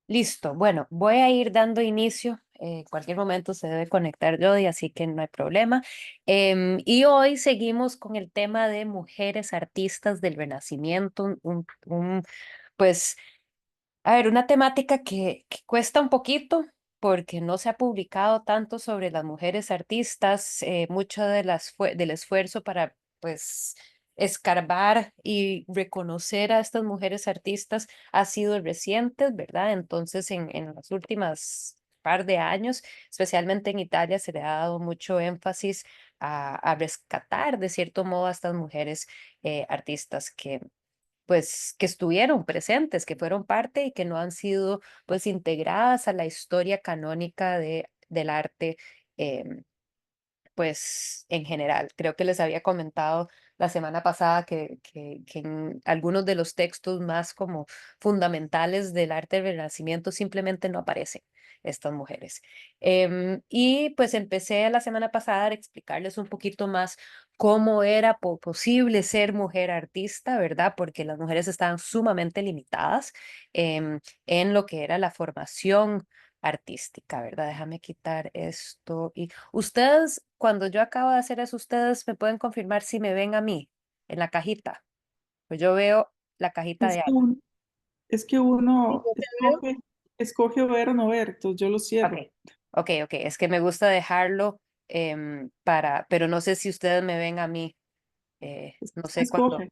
Listo. Bueno, voy a ir dando inicio. En cualquier momento se debe conectar Jody, así que no hay problema. Y hoy seguimos con el tema de mujeres artistas del Renacimiento, pues a ver, una temática que cuesta un poquito porque no se ha publicado tanto sobre las mujeres artistas, mucho del esfuerzo para, pues, escarbar y reconocer a estas mujeres artistas ha sido reciente, ¿verdad? Entonces, en las últimas par de años, especialmente en Italia, se le ha dado mucho énfasis a rescatar, de cierto modo, a estas mujeres artistas que estuvieron presentes, que fueron parte y que no han sido pues integradas a la historia canónica del arte, em, pues en general. Creo que les había comentado la semana pasada que en algunos de los textos más como fundamentales del arte del Renacimiento simplemente no aparecen estas mujeres. Y pues empecé la semana pasada a explicarles un poquito más cómo era posible ser mujer artista, ¿verdad? Porque las mujeres estaban sumamente limitadas en lo que era la formación artística, ¿verdad? Déjame quitar esto. Y ustedes, cuando yo acabo de hacer eso, ustedes me pueden confirmar si me ven a mí en la cajita. Pues yo veo la cajita Es de que Ana. uno, es que ¿Sí uno yo te veo? escoge ver o no ver, entonces yo lo Ok, cierro. ok. Es que me gusta dejarlo pero no sé si ustedes me ven a mí. No sé Escoge.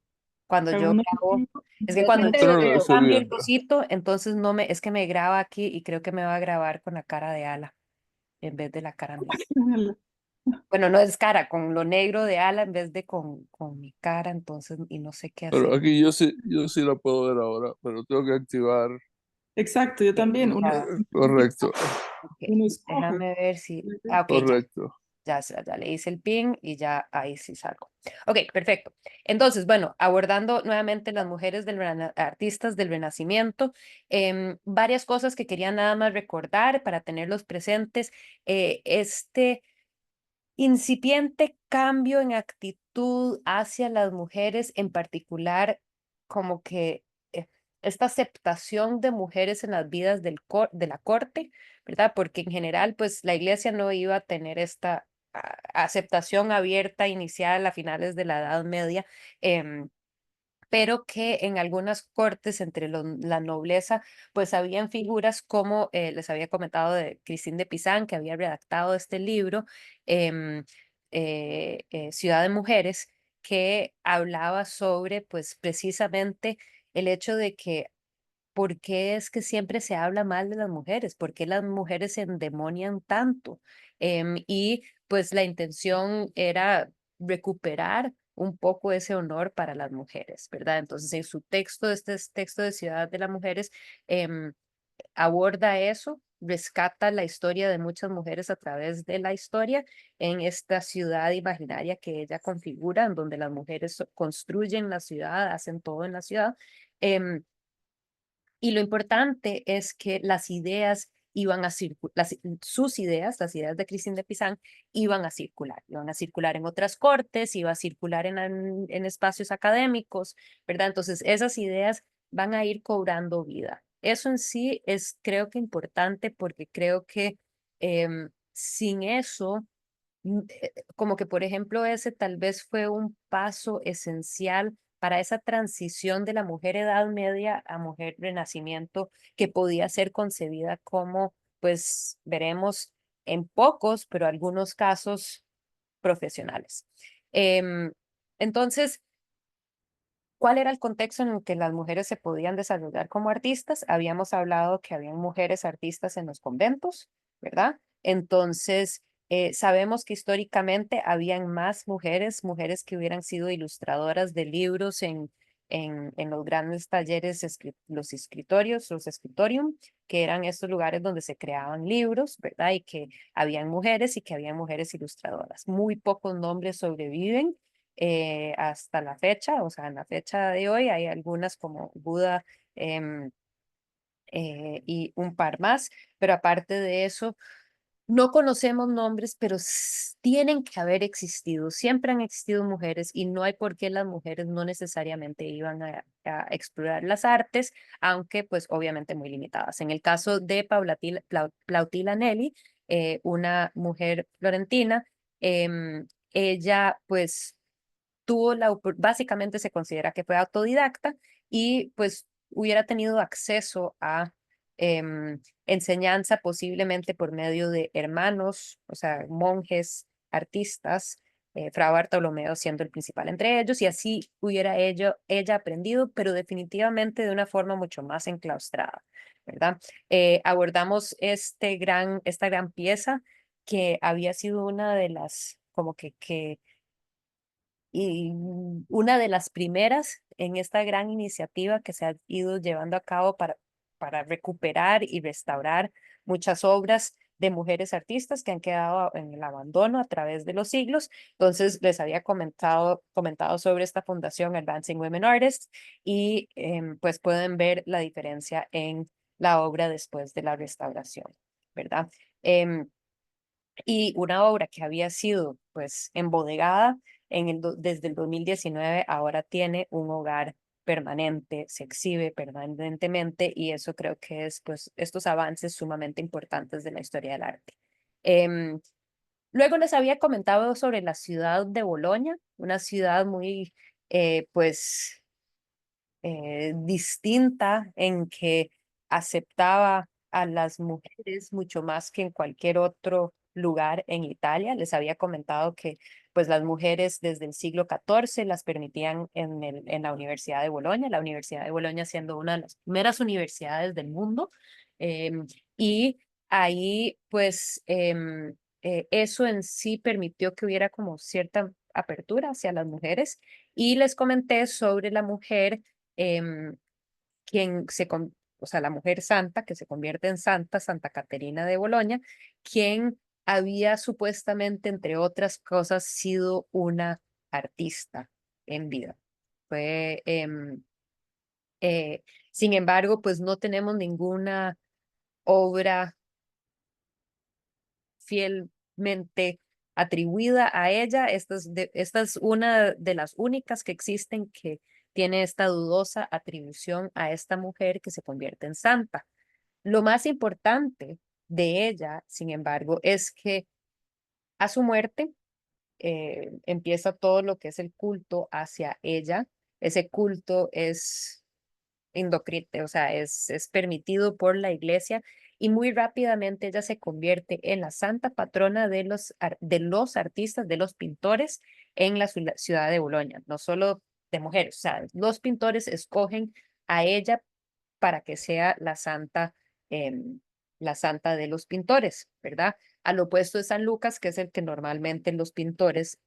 cuando Haga yo uno grabo. Es que yo cuando no yo, te Nosotros lo veo. estoy cambio el viendo. cosito, entonces no me, es que me graba aquí y creo que me va a grabar con la cara de Ala en vez de la cara mía. Bueno, no es cara, con lo negro de Ala en vez de con mi cara, entonces, y no sé qué Pero hacer. aquí yo sí la puedo ver ahora, pero tengo que activar. Exacto, yo Ok, también. Uno, ya, Correcto, ok. uno escoge. Déjame ver si. Ah, ok, ya. correcto. Ya le hice el pin y ya ahí sí salgo. Ok, perfecto. Entonces, bueno, abordando nuevamente las mujeres artistas del Renacimiento, varias cosas que quería nada más recordar para tenerlos presentes. Este incipiente cambio en actitud hacia las mujeres, en particular, como que esta aceptación de mujeres en las vidas de la corte, ¿verdad? Porque en general, pues la iglesia no iba a tener esta aceptación abierta inicial a finales de la Edad Media. em, pero que en algunas cortes entre la nobleza, pues habían figuras como les había comentado de Christine de Pizan, que había redactado este libro, em, Ciudad de Mujeres, que hablaba sobre, pues precisamente el hecho de que ¿por qué es que siempre se habla mal de las mujeres? ¿Por qué las mujeres se endemonian tanto? Y pues la intención era recuperar un poco ese honor para las mujeres, ¿verdad? Entonces, en su texto, este es texto de Ciudad de las Mujeres, em, aborda eso, rescata la historia de muchas mujeres a través de la historia en esta ciudad imaginaria que ella configura, en donde las mujeres construyen la ciudad, hacen todo en la ciudad. em, y lo importante es que las ideas iban a circular, sus ideas, las ideas de Christine de Pizan, iban a circular en otras cortes, iba a circular en espacios académicos, ¿verdad? Entonces, esas ideas van a ir cobrando vida. Eso en sí es, creo que importante porque creo que sin eso como que, por ejemplo, ese tal vez fue un paso esencial para esa transición de la mujer Edad Media a mujer Renacimiento que podía ser concebida como, pues veremos en pocos, pero algunos casos profesionales. Em, entonces, ¿cuál era el contexto en el que las mujeres se podían desarrollar como artistas? Habíamos hablado que habían mujeres artistas en los conventos, ¿verdad? Entonces, sabemos que históricamente habían más mujeres, mujeres que hubieran sido ilustradoras de libros en los grandes talleres, los escritorios, los scriptorium, que eran estos lugares donde se creaban libros, ¿verdad? Y que habían mujeres y que habían mujeres ilustradoras. Muy pocos nombres sobreviven hasta la fecha, o sea, en la fecha de hoy hay algunas como Buda y un par más, pero aparte de eso, No conocemos nombres, pero tienen que haber existido. Siempre han existido mujeres y no hay por qué las mujeres no necesariamente iban a explorar las artes, aunque pues obviamente muy limitadas. En el caso de Plautila Nelli, una mujer florentina, ella pues básicamente se considera que fue autodidacta y pues hubiera tenido acceso a enseñanza posiblemente por medio de hermanos, o sea, monjes, artistas, Fra Bartolomeo siendo el principal entre ellos, y así hubiera ella aprendido, pero definitivamente de una forma mucho más enclaustrada, ¿verdad? Abordamos esta gran pieza que había sido una de las, como que y una de las primeras en esta gran iniciativa que se ha ido llevando a cabo para recuperar y restaurar muchas obras de mujeres artistas que han quedado en el abandono a través de los siglos. Entonces, les había comentado sobre esta fundación Advancing Women Artists y pues pueden ver la diferencia en la obra después de la restauración, ¿verdad? Y una obra que había sido pues embodegada desde el 2019 ahora tiene un hogar permanente, se exhibe permanentemente y eso creo que es pues estos avances sumamente importantes de la historia del arte. Em, Luego les había comentado sobre la ciudad de Bolonia, una ciudad muy pues distinta en que aceptaba a las mujeres mucho más que en cualquier otro lugar en Italia. Les había comentado que pues las mujeres desde el siglo XIV las permitían en la Universidad de Bolonia, la Universidad de Bolonia siendo una de las primeras universidades del mundo. Y ahí pues eso en sí permitió que hubiera como cierta apertura hacia las mujeres. Y les comenté sobre la mujer em, o sea, la mujer santa, que se convierte en santa, Santa Caterina de Boloña, quien había supuestamente, entre otras cosas, sido una artista en vida. Fue, sin embargo, pues no tenemos ninguna obra fielmente atribuida a ella. Esta es una de las únicas que existen que tiene esta dudosa atribución a esta mujer que se convierte en santa. Lo más importante de ella, sin embargo, es que a su muerte empieza todo lo que es el culto hacia ella. Ese culto es endocrite, o sea, es permitido por la iglesia y muy rápidamente ella se convierte en la santa patrona de los artistas, de los pintores en la ciudad de Bolonia, no solo de mujeres, o sea, los pintores escogen a ella para que sea la santa de los pintores, ¿verdad? Al opuesto de San Lucas, que es el que normalmente los pintores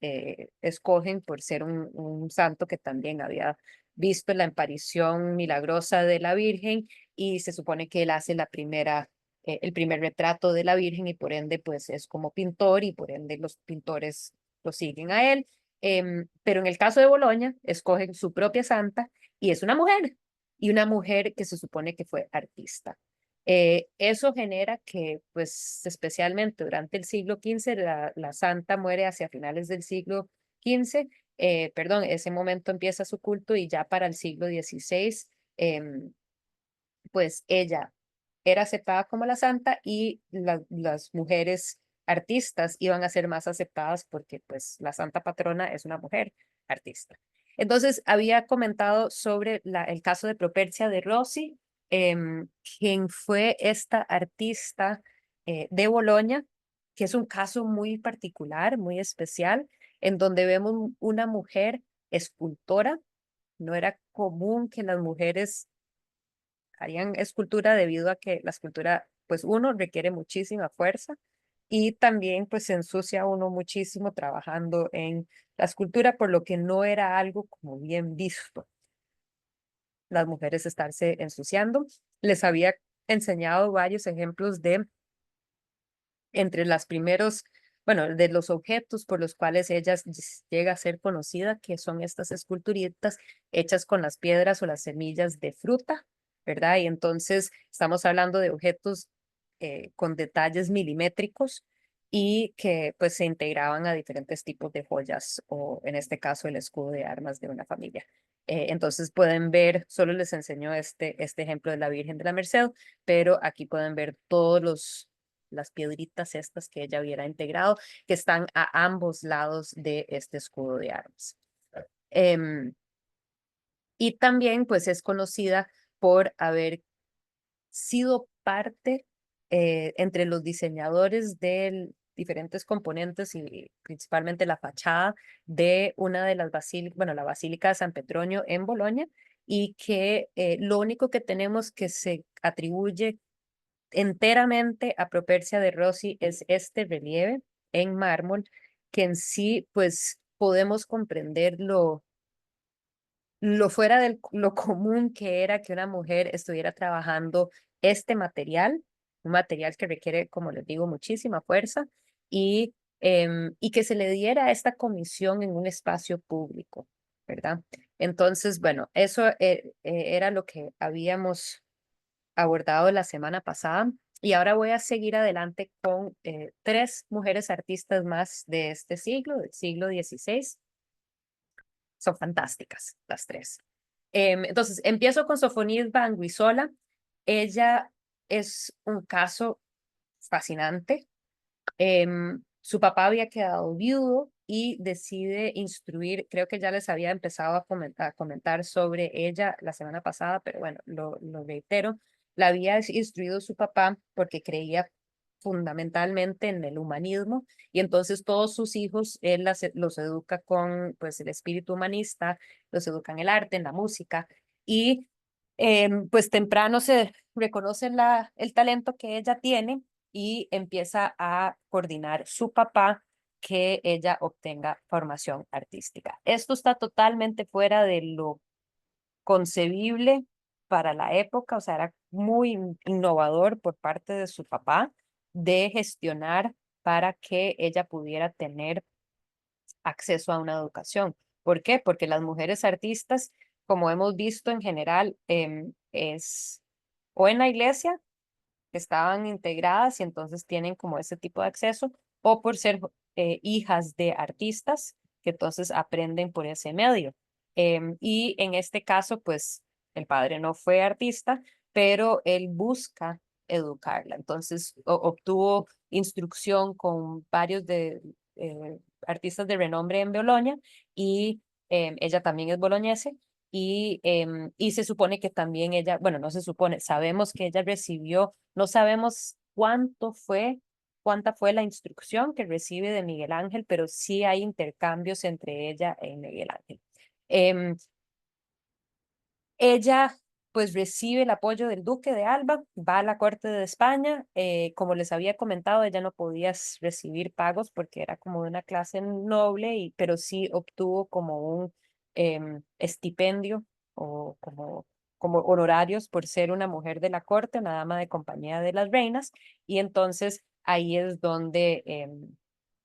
escogen por ser un santo que también había visto la aparición milagrosa de la Virgen y se supone que él hace el primer retrato de la Virgen y por ende pues es como pintor y por ende los pintores lo siguen a él. Pero en el caso de Boloña, escogen su propia santa y es una mujer y una mujer que se supone que fue artista. Eso genera que, pues, especialmente durante el siglo XV, la santa muere hacia finales del siglo XV, perdón, ese momento empieza su culto y ya para el siglo XVI, pues ella era aceptada como la santa y las mujeres artistas iban a ser más aceptadas porque pues la santa patrona es una mujer artista. Entonces había comentado sobre el caso de Propercia de Rossi, quien fue esta artista de Bolonia, que es un caso muy particular, muy especial, en donde vemos una mujer escultora. No era común que las mujeres harían escultura debido a que la escultura, pues uno, requiere muchísima fuerza y también pues se ensucia uno muchísimo trabajando en la escultura, por lo que no era algo como bien visto las mujeres estarse ensuciando. Les había enseñado varios ejemplos de entre las primeros, bueno, de los objetos por los cuales ella llega a ser conocida, que son estas esculturitas hechas con las piedras o las semillas de fruta, ¿verdad? Y entonces estamos hablando de objetos con detalles milimétricos, y que pues se integraban a diferentes tipos de joyas o en este caso el escudo de armas de una familia. Entonces pueden ver, solo les enseño este ejemplo de la Virgen de la Merced, pero aquí pueden ver todos las piedritas estas que ella hubiera integrado, que están a ambos lados de este escudo de armas. Y también pues es conocida por haber sido parte entre los diseñadores de diferentes componentes y principalmente la fachada de una de las basílicas, bueno, la Basílica de San Petronio en Bolonia, y que lo único que tenemos que se atribuye enteramente a Propercia de Rossi es este relieve en mármol, que en sí pues podemos comprender lo fuera de lo común que era que una mujer estuviera trabajando este material, un material que requiere, como les digo, muchísima fuerza y que se le diera esta comisión en un espacio público, ¿verdad? Entonces, bueno, eso era lo que habíamos abordado la semana pasada y ahora voy a seguir adelante con tres mujeres artistas más de este siglo, del siglo XVI. Son fantásticas las tres. Entonces, empiezo con Sofonisba Anguissola. Ella es un caso fascinante. Su papá había quedado viudo y decide instruir, creo que ya les había empezado a comentar sobre ella la semana pasada, pero bueno, lo reitero. La había instruido su papá porque creía fundamentalmente en el humanismo y entonces todos sus hijos él los educa con pues el espíritu humanista, los educa en el arte, en la música y pues temprano se reconoce el talento que ella tiene y empieza a coordinar su papá que ella obtenga formación artística. Esto está totalmente fuera de lo concebible para la época, o sea, era muy innovador por parte de su papá de gestionar para que ella pudiera tener acceso a una educación. ¿Por qué? Porque las mujeres artistas, como hemos visto en general, es o en la iglesia que estaban integradas y entonces tienen como ese tipo de acceso, o por ser hijas de artistas que entonces aprenden por ese medio. Y en este caso, pues el padre no fue artista, pero él busca educarla. Entonces obtuvo instrucción con varios artistas de renombre en Bolonia y ella también es boloñese y se supone que también ella, bueno, no se supone, sabemos que ella recibió, no sabemos cuánta fue la instrucción que recibe de Miguel Ángel, pero sí hay intercambios entre ella y Miguel Ángel. Em, Ella pues recibe el apoyo del duque de Alba, va a la corte de España, como les había comentado, ella no podía recibir pagos porque era como de una clase noble, pero sí obtuvo como un estipendio o como honorarios por ser una mujer de la corte, una dama de compañía de las reinas, y entonces ahí es donde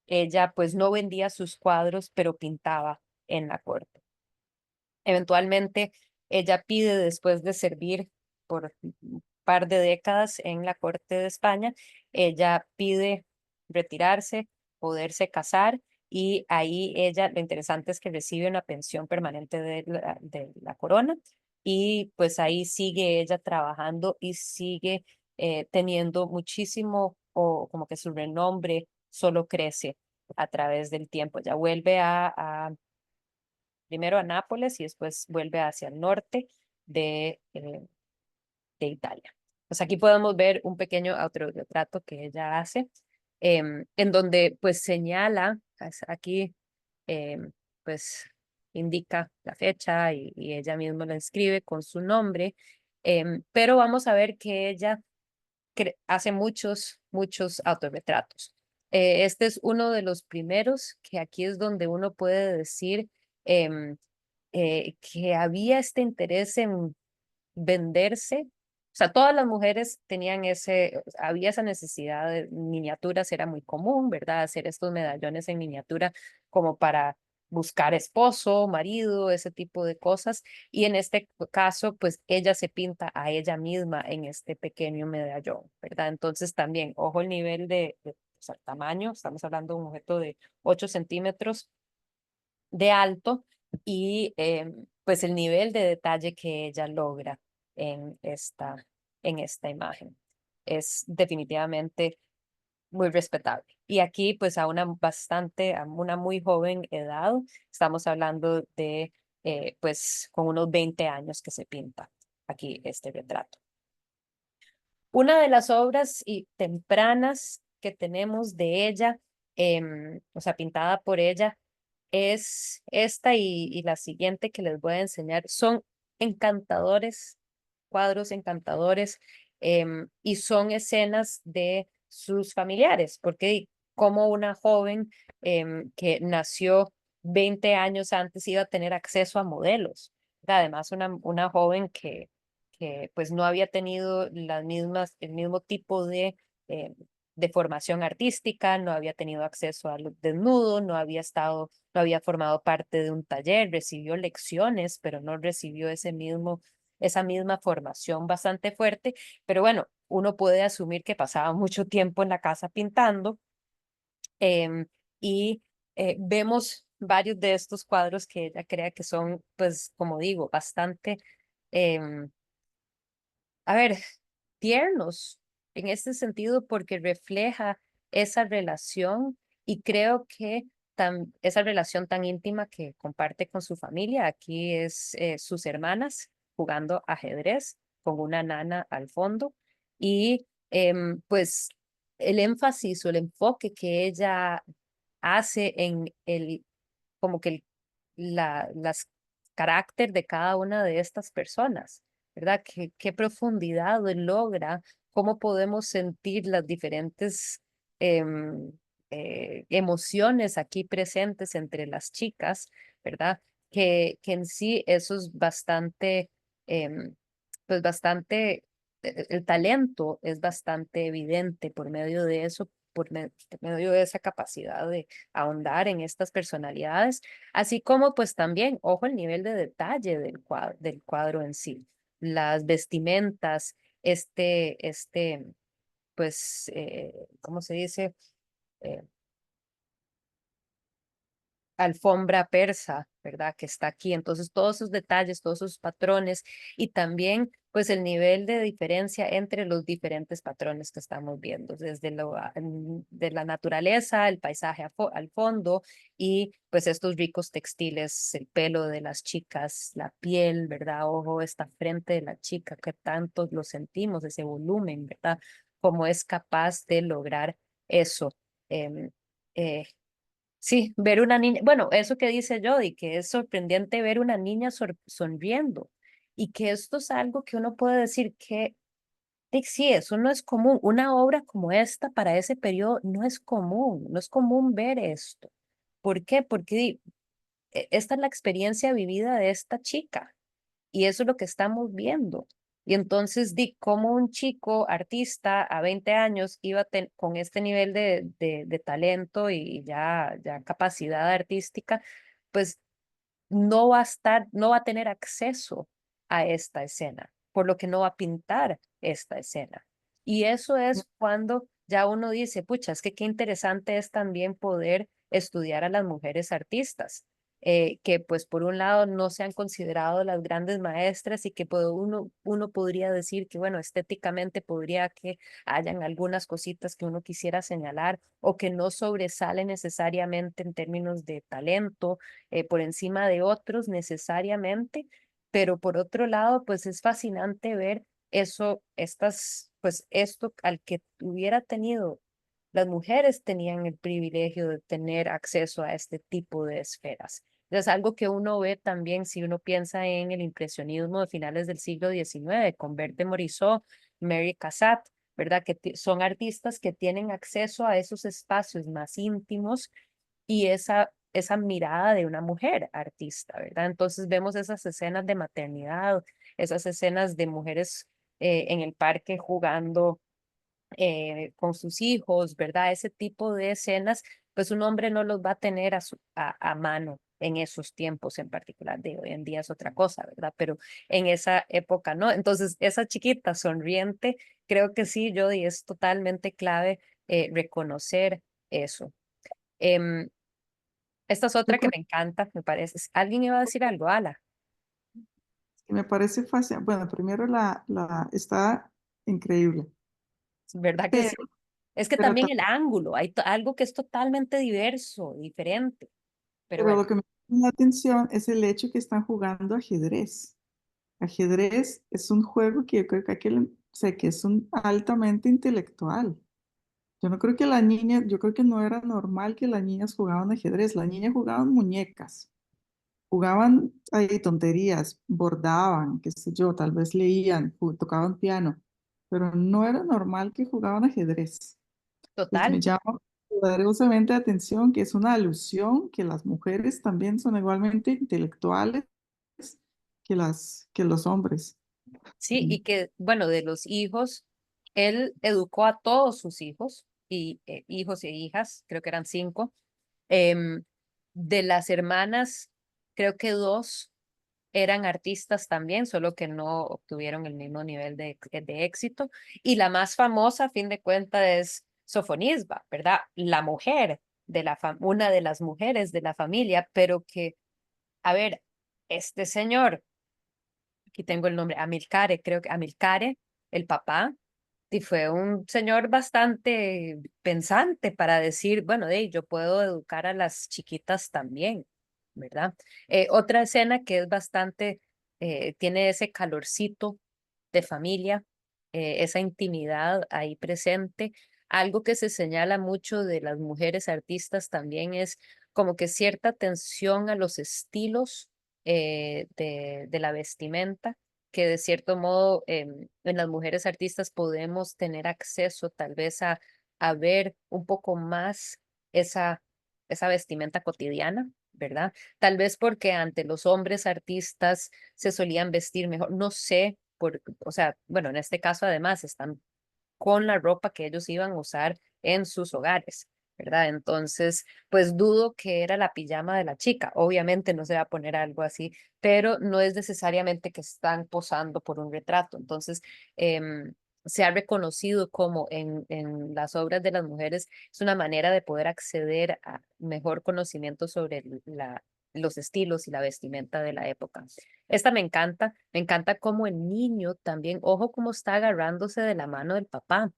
ella pues no vendía sus cuadros, pero pintaba en la corte. Eventualmente, ella pide, después de servir por un par de décadas en la corte de España, ella pide retirarse, poderse casar y ahí ella, lo interesante es que recibe una pensión permanente de la corona y pues ahí sigue ella trabajando y sigue teniendo muchísimo o como que su renombre solo crece a través del tiempo. Ya vuelve primero a Nápoles y después vuelve hacia el norte de Italia. Pues aquí podemos ver un pequeño autorretrato que ella hace, en donde pues señala, aquí pues indica la fecha y ella misma la escribe con su nombre, pero vamos a ver que ella hace muchos autorretratos. Este es uno de los primeros que aquí es donde uno puede decir que había este interés en venderse. O sea, todas las mujeres tenían había esa necesidad de miniaturas, era muy común, ¿verdad? Hacer estos medallones en miniatura como para buscar esposo, marido, ese tipo de cosas. Y en este caso, pues ella se pinta a ella misma en este pequeño medallón, ¿verdad? Entonces también, ojo el nivel de sea, tamaño, estamos hablando de un objeto de 8 centímetros de alto y pues el nivel de detalle que ella logra en esta imagen es definitivamente muy respetable. Y aquí, pues a una muy joven edad, estamos hablando de, pues con unos 20 años que se pinta aquí este retrato. Una de las obras tempranas que tenemos de ella, o sea, pintada por ella, es esta y la siguiente que les voy a enseñar. Son encantadores, cuadros encantadores, y son escenas de sus familiares, porque como una joven que nació 20 años antes iba a tener acceso a modelos. Además, una joven que pues no había tenido el mismo tipo de formación artística, no había tenido acceso al desnudo, no había formado parte de un taller, recibió lecciones, pero no recibió esa misma formación bastante fuerte. Pero bueno, uno puede asumir que pasaba mucho tiempo en la casa pintando, em, y vemos varios de estos cuadros que ella crea que son, pues, como digo, bastante, em, a ver, tiernos en este sentido porque refleja esa relación y creo que esa relación tan íntima que comparte con su familia. Aquí es sus hermanas jugando ajedrez con una nana al fondo y pues el énfasis o el enfoque que ella hace en como que las carácter de cada una de estas personas, ¿verdad? Qué profundidad logra, cómo podemos sentir las diferentes em, emociones aquí presentes entre las chicas, ¿verdad? Que en sí eso es bastante, em, pues bastante, el talento es bastante evidente por medio de eso, por medio de esa capacidad de ahondar en estas personalidades. Así como pues también, ojo, el nivel de detalle del cuadro en sí, las vestimentas, pues, ¿cómo se dice? Eh, Alfombra persa, ¿verdad? Que está aquí. Entonces, todos esos detalles, todos esos patrones y también, pues, el nivel de diferencia entre los diferentes patrones que estamos viendo, desde de la naturaleza, el paisaje al fondo y, pues, estos ricos textiles, el pelo de las chicas, la piel, ¿verdad? Ojo, esta frente de la chica, que tanto lo sentimos, ese volumen, ¿verdad? Cómo es capaz de lograr eso. Em, eh, Sí, ver una niña, bueno, eso que dice Jody, que es sorprendente ver una niña sonriendo y que esto es algo que uno puede decir que sí, eso no es común. Una obra como esta para ese periodo no es común ver esto. ¿Por qué? Porque esta es la experiencia vivida de esta chica y eso es lo que estamos viendo. Y entonces, cómo un chico artista a 20 años iba con este nivel de talento y ya capacidad artística, pues no va a tener acceso a esta escena, por lo que no va a pintar esta escena. Y eso es cuando ya uno dice, pucha, es que qué interesante es también poder estudiar a las mujeres artistas, que pues por un lado no se han considerado las grandes maestras y que pues, uno podría decir que, bueno, estéticamente podría que hayan algunas cositas que uno quisiera señalar o que no sobresale necesariamente en términos de talento por encima de otros necesariamente, pero por otro lado, pues es fascinante ver pues esto al que hubiera tenido, las mujeres tenían el privilegio de tener acceso a este tipo de esferas. Es algo que uno ve también si uno piensa en el impresionismo de finales del siglo XIX, con Berthe Morisot, Mary Cassatt, ¿verdad? Que son artistas que tienen acceso a esos espacios más íntimos y esa mirada de una mujer artista, ¿verdad? Entonces vemos esas escenas de maternidad, esas escenas de mujeres en el parque jugando con sus hijos, ¿verdad? Ese tipo de escenas, pues un hombre no los va a tener a mano en esos tiempos en particular. De hoy en día es otra cosa, ¿verdad? Pero en esa época, ¿no? Entonces, esa chiquita sonriente, creo que sí, Jody, es totalmente clave reconocer eso. Em, Esta es Yo otra que creo me encanta, me parece. ¿Alguien iba a decir algo, Ala? que me parece fácil. Bueno, primero está increíble, ¿Verdad que sí? pero, Es que pero, también ta- el ángulo, hay algo que es totalmente diverso, diferente, pero pero bueno, lo que me llama la atención es el hecho que están jugando ajedrez. Ajedrez es un juego que yo creo que, o sea, que es un altamente intelectual. Yo no creo que la niña, yo creo que no era normal que las niñas jugaban ajedrez. Las niñas jugaban muñecas, jugaban ahí tonterías, bordaban, qué sé yo, tal vez leían, tocaban piano, pero no era normal que jugaban ajedrez. Entonces total. me llama poderosamente la atención que es una alusión que las mujeres también son igualmente intelectuales que los hombres. Sí, y que, bueno, de los hijos, él educó a todos sus hijos, y hijos e hijas, creo que eran 5. Em, de las hermanas, creo que 2 eran artistas también, solo que no obtuvieron el mismo nivel de éxito. Y la más famosa, a fin de cuentas, es Sofonisba, ¿verdad? La mujer una de las mujeres de la familia, pero que, a ver, este señor, aquí tengo el nombre, Amilcare, creo que Amilcare, el papá, y fue un señor bastante pensante para decir, bueno, yo puedo educar a las chiquitas también, ¿verdad? Otra escena que es bastante, tiene ese calorcito de familia, esa intimidad ahí presente. Algo que se señala mucho de las mujeres artistas también es como que cierta atención a los estilos de la vestimenta, que de cierto modo en las mujeres artistas podemos tener acceso tal vez a ver un poco más esa vestimenta cotidiana, ¿verdad? Tal vez porque ante los hombres artistas se solían vestir mejor, no sé, o sea, bueno, en este caso además están con la ropa que ellos iban a usar en sus hogares, ¿verdad? Entonces, pues dudo que era la pijama de la chica. Obviamente no se va a poner algo así, pero no es necesariamente que están posando por un retrato. Entonces, se ha reconocido como en las obras de las mujeres es una manera de poder acceder a mejor conocimiento sobre los estilos y la vestimenta de la época. Esta me encanta cómo el niño también, ojo cómo está agarrándose de la mano del papá,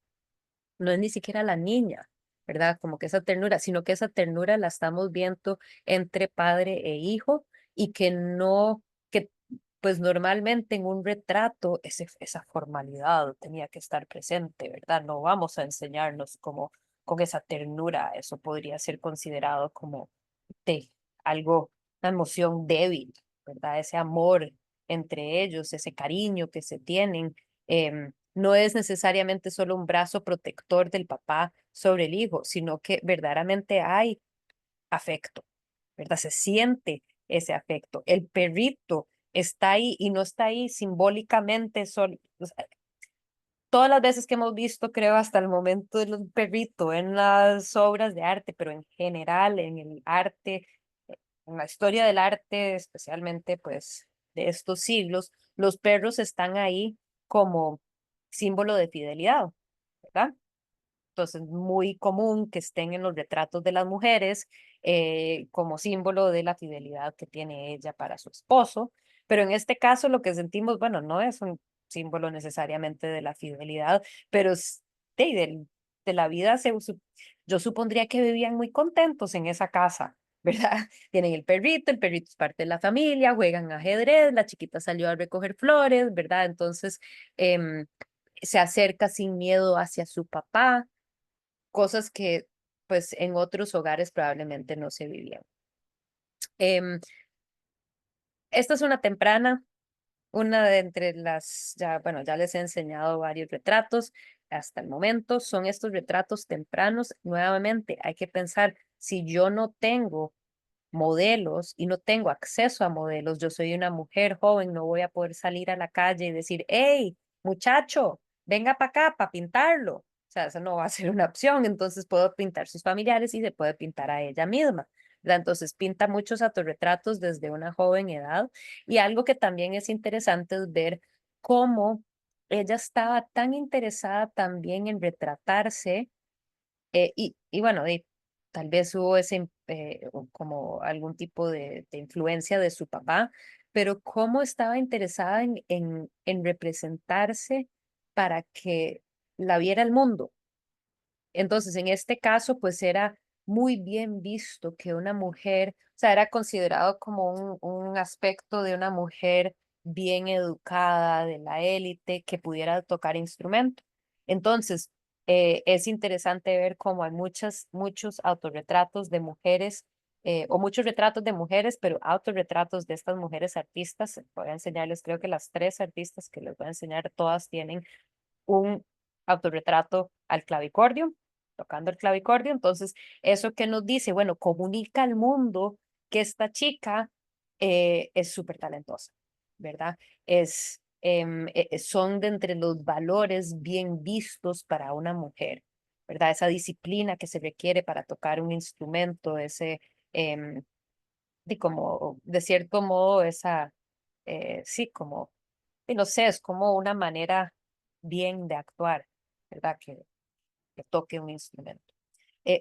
no es ni siquiera la niña, ¿verdad? Como que esa ternura, sino que esa ternura la estamos viendo entre padre e hijo y que no, que pues normalmente en un retrato esa formalidad tenía que estar presente, ¿verdad? No vamos a enseñarnos como con esa ternura, eso podría ser considerado como de algo, una emoción débil, ¿verdad? Ese amor entre ellos, ese cariño que se tienen, no es necesariamente solo un brazo protector del papá sobre el hijo, sino que verdaderamente hay afecto, ¿verdad? Se siente ese afecto. El perrito está ahí y no está ahí simbólicamente solo. Todas las veces que hemos visto, creo, hasta el momento del perrito en las obras de arte, pero en general en el arte, en la historia del arte, especialmente pues de estos siglos, los perros están ahí como símbolo de fidelidad, ¿verdad? Entonces, muy común que estén en los retratos de las mujeres como símbolo de la fidelidad que tiene ella para su esposo. Pero en este caso, lo que sentimos, bueno, no es un símbolo necesariamente de la fidelidad, pero es de la vida. Yo supondría que vivían muy contentos en esa casa, ¿verdad? Tienen el perrito es parte de la familia, juegan ajedrez, la chiquita salió a recoger flores, ¿verdad? Entonces, em, se acerca sin miedo hacia su papá, cosas que pues en otros hogares probablemente no se vivían. Em, Esta es una temprana, una de entre las, ya, bueno, ya les he enseñado varios retratos hasta el momento, son estos retratos tempranos. Nuevamente, hay que pensar, si yo no tengo modelos y no tengo acceso a modelos, yo soy una mujer joven, no voy a poder salir a la calle y decir, hey, muchacho, venga para acá para pintarlo. O sea, eso no va a ser una opción, entonces puedo pintar sus familiares y se puede pintar a ella misma, ¿verdad? Entonces pinta muchos autorretratos desde una joven edad y algo que también es interesante es ver cómo ella estaba tan interesada también en retratarse Y bueno, tal vez hubo ese, como algún tipo de influencia de su papá, pero cómo estaba interesada en representarse para que la viera el mundo. Entonces, en este caso, pues era muy bien visto que una mujer, o sea, era considerado como un aspecto de una mujer bien educada, de la élite, que pudiera tocar instrumento. Entonces, es interesante ver cómo hay muchos autorretratos de mujeres, o muchos retratos de mujeres, pero autorretratos de estas mujeres artistas. Voy a enseñarles, creo que las tres artistas que les voy a enseñar, todas tienen un autorretrato al clavicordio, tocando el clavicordio. Entonces, ¿eso qué nos dice? Bueno, comunica al mundo que esta chica es súper talentosa, ¿verdad? Son de entre los valores bien vistos para una mujer, ¿verdad? Esa disciplina que se requiere para tocar un instrumento, em, como, de cierto modo, sí, como y no sé, es como una manera bien de actuar, ¿verdad? Que toque un instrumento.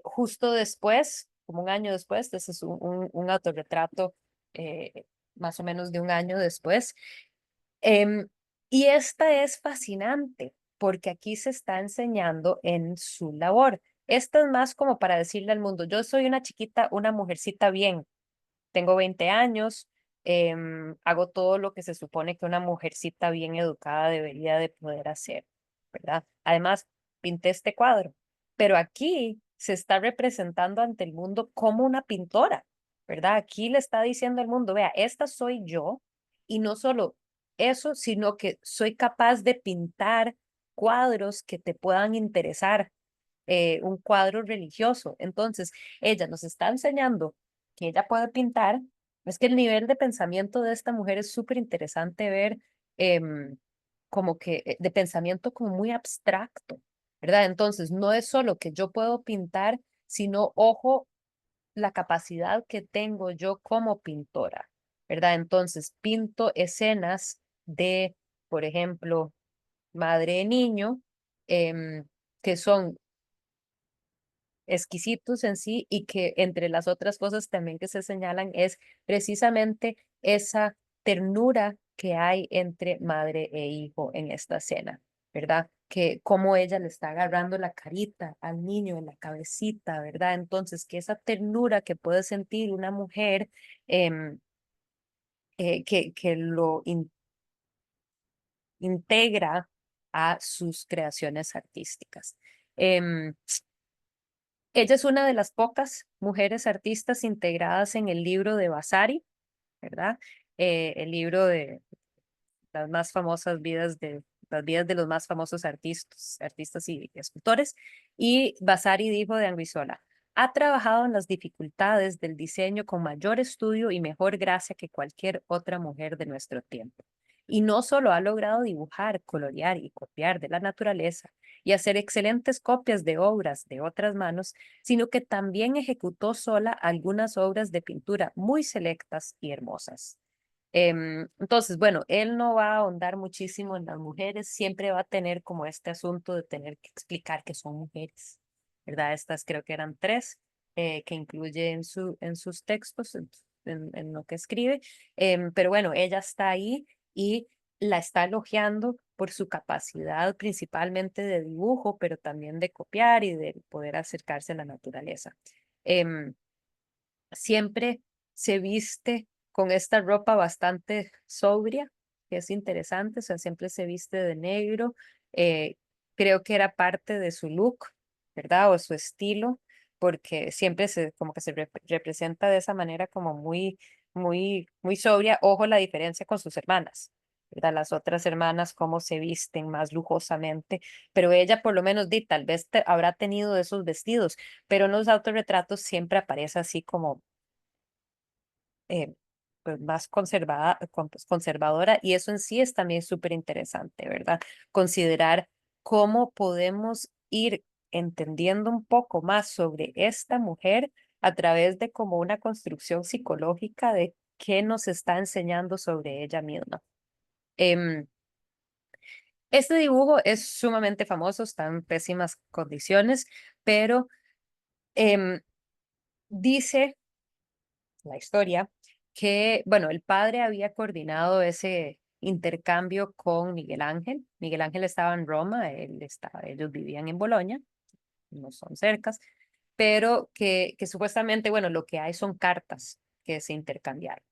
Justo después, como un año después, este es un autorretrato más o menos de un año después. Em, y esta es fascinante porque aquí se está enseñando en su labor. Esta es más como para decirle al mundo, yo soy una chiquita, una mujercita bien, tengo 20 años, hago todo lo que se supone que una mujercita bien educada debería de poder hacer, ¿verdad? Además, pinté este cuadro, pero aquí se está representando ante el mundo como una pintora, ¿verdad? Aquí le está diciendo al mundo, vea, esta soy yo, y no solo eso, sino que soy capaz de pintar cuadros que te puedan interesar, un cuadro religioso. Entonces, ella nos está enseñando que ella puede pintar. Es que el nivel de pensamiento de esta mujer es súper interesante ver, como que de pensamiento como muy abstracto, ¿verdad? Entonces, no es solo que yo puedo pintar, sino, ojo, la capacidad que tengo yo como pintora, ¿verdad? Entonces, pinto escenas de, por ejemplo, madre-niño, que son exquisitos en sí, y que entre las otras cosas también que se señalan es precisamente esa ternura que hay entre madre e hijo en esta escena, ¿verdad? Que como ella le está agarrando la carita al niño en la cabecita, ¿verdad? Entonces, que esa ternura que puede sentir una mujer, em, que lo integra a sus creaciones artísticas. Em, Ella es una de las pocas mujeres artistas integradas en el libro de Vasari, ¿verdad? El libro de las más famosas vidas de las vidas de los más famosos artistas y escultores. Y Vasari dijo de Anguissola: ha trabajado en las dificultades del diseño con mayor estudio y mejor gracia que cualquier otra mujer de nuestro tiempo. Y no solo ha logrado dibujar, colorear y copiar de la naturaleza y hacer excelentes copias de obras de otras manos, sino que también ejecutó sola algunas obras de pintura muy selectas y hermosas. Entonces, bueno, él no va a ahondar muchísimo en las mujeres, siempre va a tener como este asunto de tener que explicar que son mujeres, ¿verdad? Estas creo que eran tres, que incluye en sus textos, en lo que escribe. Pero bueno, ella está ahí y la está elogiando por su capacidad principalmente de dibujo, pero también de copiar y de poder acercarse a la naturaleza. Em, Siempre se viste con esta ropa bastante sobria, que es interesante, o sea, siempre se viste de negro. eh, Creo que era parte de su look, ¿verdad? O su estilo, porque siempre como que se representa de esa manera como muy sobria. Ojo la diferencia con sus hermanas, ¿verdad? Las otras hermanas cómo se visten más lujosamente, pero ella por lo menos tal vez habrá tenido esos vestidos, pero en los autorretratos siempre aparece así como, pues más conservadora, y eso en sí es también súper interesante, ¿verdad? Considerar cómo podemos ir entendiendo un poco más sobre esta mujer a través de como una construcción psicológica de qué nos está enseñando sobre ella misma. Em, Este dibujo es sumamente famoso, está en pésimas condiciones, pero em, dice la historia que, bueno, el padre había coordinado ese intercambio con Miguel Ángel. Miguel Ángel estaba en Roma, ellos vivían en Bolonia, no son cercas, pero que supuestamente, bueno, lo que hay son cartas que se intercambiaron,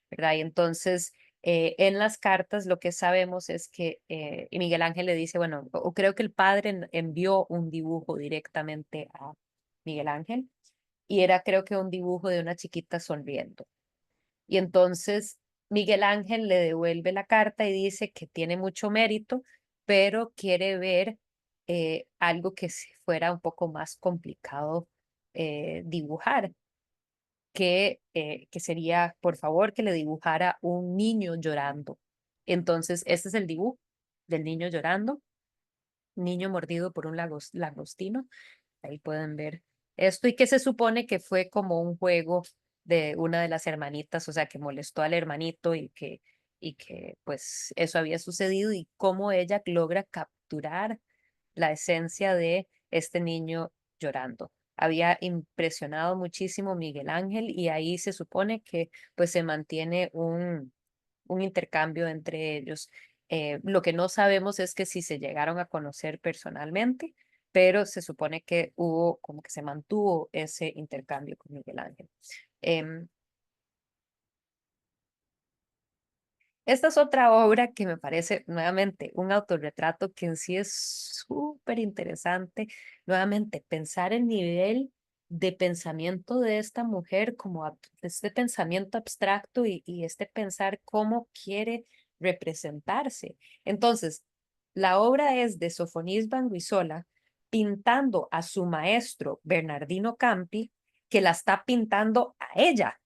¿verdad? Y entonces, en las cartas lo que sabemos es que y Miguel Ángel le dice, bueno, o creo que el padre envió un dibujo directamente a Miguel Ángel y era creo que un dibujo de una chiquita sonriendo. Y entonces Miguel Ángel le devuelve la carta y dice que tiene mucho mérito, pero quiere ver algo que fuera un poco más complicado dibujar, que sería, por favor, que le dibujara un niño llorando. Entonces, este es el dibujo del niño llorando, niño mordido por un langostino. Ahí pueden ver esto y que se supone que fue como un juego de una de las hermanitas, o sea, que molestó al hermanito y que pues eso había sucedido y cómo ella logra capturar la esencia de este niño llorando. Había impresionado muchísimo Miguel Ángel y ahí se supone que pues se mantiene un intercambio entre ellos. Lo que no sabemos es que si se llegaron a conocer personalmente, pero se supone que hubo, como que se mantuvo ese intercambio con Miguel Ángel. Em, Esta es otra obra que me parece nuevamente un autorretrato que en sí es súper interesante. Nuevamente, pensar el nivel de pensamiento de esta mujer, como este pensamiento abstracto y este pensar cómo quiere representarse. Entonces, la obra es de Sofonis Banguisola pintando a su maestro Bernardino Campi, que la está pintando a ella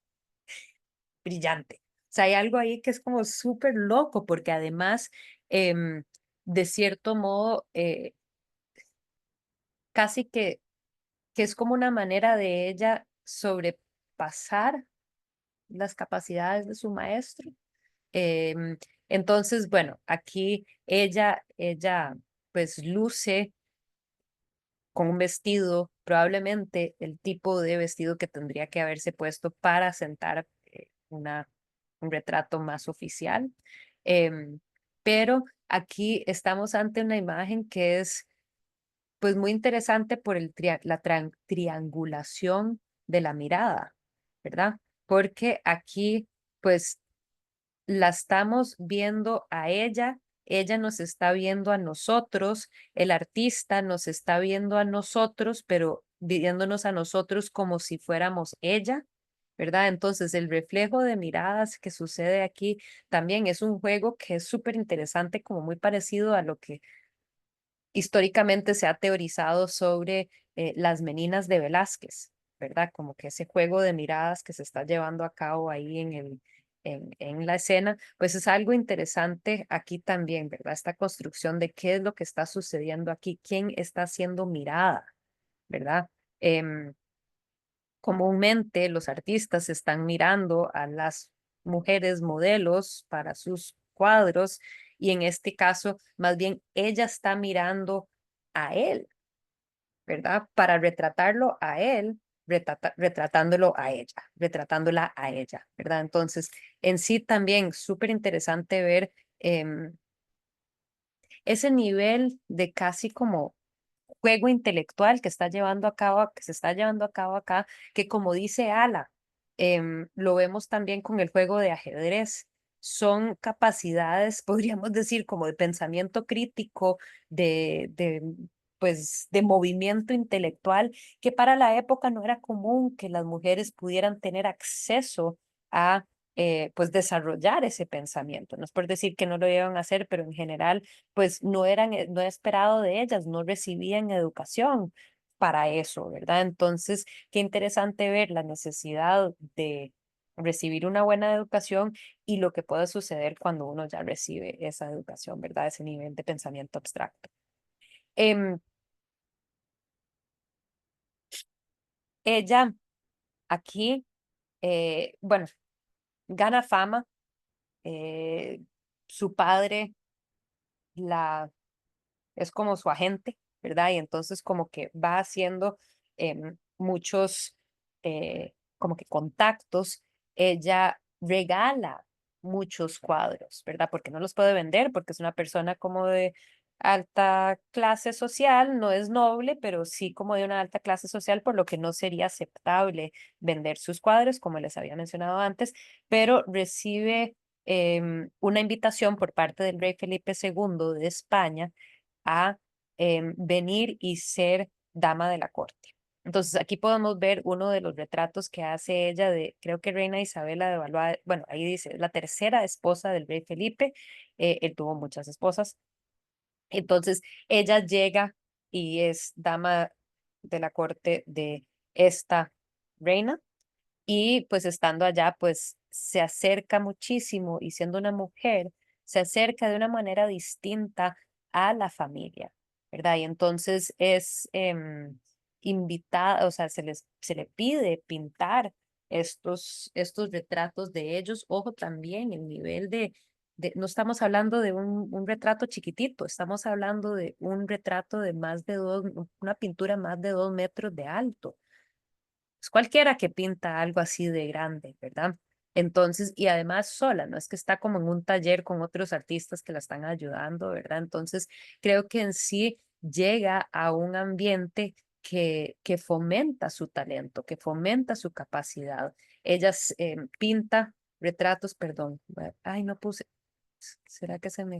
brillante. O sea, hay algo ahí que es como súper loco, porque además, de cierto modo, casi que es como una manera de ella sobrepasar las capacidades de su maestro. Em, entonces, bueno, aquí ella pues luce con un vestido, probablemente el tipo de vestido que tendría que haberse puesto para sentar un retrato más oficial. Em, pero aquí estamos ante una imagen que es pues muy interesante por la triangulación de la mirada, ¿verdad? Porque aquí pues la estamos viendo a ella nos está viendo a nosotros, el artista nos está viendo a nosotros, pero viéndonos a nosotros como si fuéramos ella, ¿verdad? Entonces, el reflejo de miradas que sucede aquí también es un juego que es súper interesante, como muy parecido a lo que históricamente se ha teorizado sobre las meninas de Velázquez, ¿verdad? Como que ese juego de miradas que se está llevando a cabo ahí en la escena, pues es algo interesante aquí también, ¿verdad? Esta construcción de qué es lo que está sucediendo aquí, quién está siendo mirada, ¿verdad? Comúnmente los artistas están mirando a las mujeres modelos para sus cuadros y en este caso, más bien ella está mirando a él, ¿verdad? Para retratarlo a él, retratándolo a ella, retratándola a ella, ¿verdad? Entonces, en sí también súper interesante ver ese nivel de casi como juego intelectual que está llevando a cabo, que se está llevando a cabo acá, que como dice Ala, lo vemos también con el juego de ajedrez. Son capacidades, podríamos decir, como de pensamiento crítico, pues, de movimiento intelectual, que para la época no era común que las mujeres pudieran tener acceso a, pues, desarrollar ese pensamiento. No es por decir que no lo iban a hacer, pero en general pues no era esperado de ellas, no recibían educación para eso, ¿verdad? Entonces, qué interesante ver la necesidad de recibir una buena educación y lo que puede suceder cuando uno ya recibe esa educación, ¿verdad? Ese nivel de pensamiento abstracto. Em, Ella aquí, bueno, gana fama, su padre es como su agente, ¿verdad? Y entonces como que va haciendo muchos como que contactos. Ella regala muchos cuadros, ¿verdad? Porque no los puede vender, porque es una persona como de alta clase social, no es noble, pero sí como de una alta clase social, por lo que no sería aceptable vender sus cuadros, como les había mencionado antes, pero recibe una invitación por parte del rey Felipe II de España a venir y ser dama de la corte. Entonces aquí podemos ver uno de los retratos que hace ella de, creo que Reina Isabela de Valois, bueno, ahí dice, es la tercera esposa del rey Felipe, él tuvo muchas esposas, entonces ella llega y es dama de la corte de esta reina y pues estando allá, pues se acerca muchísimo y siendo una mujer, se acerca de una manera distinta a la familia, ¿verdad? Y entonces es invitada, o sea, se le pide pintar estos retratos de ellos. Ojo también, el nivel no estamos hablando de un retrato chiquitito, estamos hablando de un retrato de más de una pintura más de 2 metros de alto. Es cualquiera que pinta algo así de grande, ¿verdad? Entonces, y además sola, no es que está como en un taller con otros artistas que la están ayudando, ¿verdad? Entonces, creo que en sí llega a un ambiente que fomenta su talento, que fomenta su capacidad. Ella pinta retratos, perdón, ay, no puse, ¿será que se me...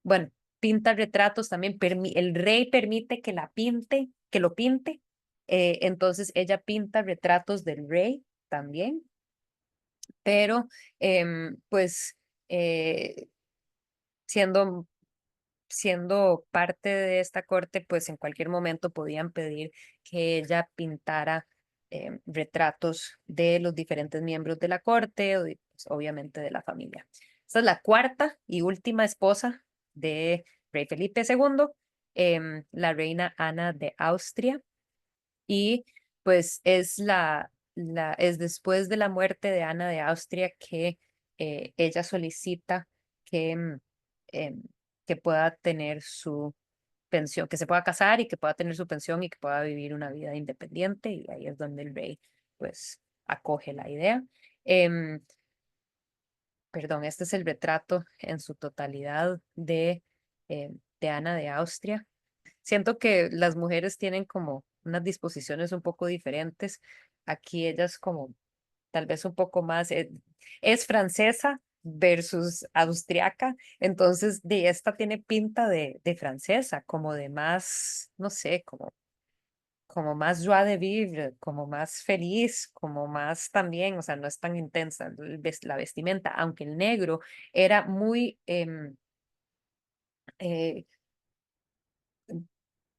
Bueno, pinta retratos también, el rey permite que la pinte, que lo pinte, entonces ella pinta retratos del rey también, pero pues eh, siendo, siendo parte de esta corte, pues en cualquier momento podían pedir que ella pintara retratos de los diferentes miembros de la corte o pues, obviamente de la familia. Esta es la cuarta y última esposa de rey Felipe II, la reina Ana de Austria, y pues es después de la muerte de Ana de Austria que ella solicita que, em, que pueda tener su pensión, que se pueda casar y que pueda tener su pensión y que pueda vivir una vida independiente, y ahí es donde el rey pues acoge la idea. Em, Perdón, este es el retrato en su totalidad de Ana de Austria. Siento que las mujeres tienen como unas disposiciones un poco diferentes. Aquí ellas como tal vez un poco más, es francesa versus austriaca, entonces de esta tiene pinta de francesa, como de más, no sé, como más joie de vivre, como más feliz, como más también, o sea, no es tan intensa la vestimenta, aunque el negro era muy eh,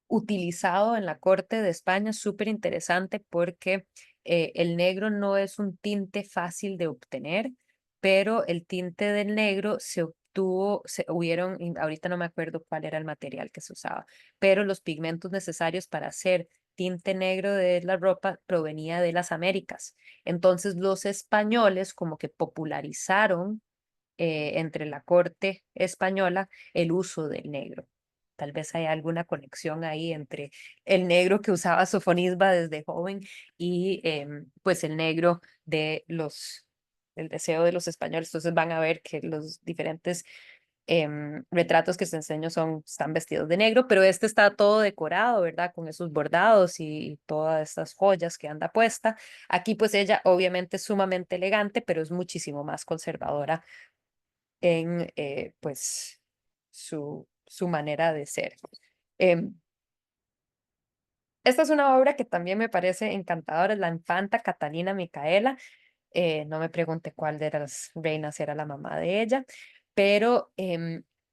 utilizado en la corte de España, súper interesante porque el negro no es un tinte fácil de obtener, pero el tinte del negro se obtuvo, ahorita no me acuerdo cuál era el material que se usaba, pero los pigmentos necesarios para hacer tinte negro de la ropa provenía de las Américas. Entonces los españoles como que popularizaron entre la corte española el uso del negro. Tal vez hay alguna conexión ahí entre el negro que usaba Sofonisba desde joven y pues el negro el deseo de los españoles. Entonces van a ver que los diferentes retratos que se enseño están vestidos de negro, pero este está todo decorado, ¿verdad? Con esos bordados y todas estas joyas que anda puesta. Aquí pues ella obviamente es sumamente elegante, pero es muchísimo más conservadora en pues su manera de ser. Em, Esta es una obra que también me parece encantadora, es la infanta Catalina Micaela. No me pregunte cuál de las reinas era la mamá de ella, pero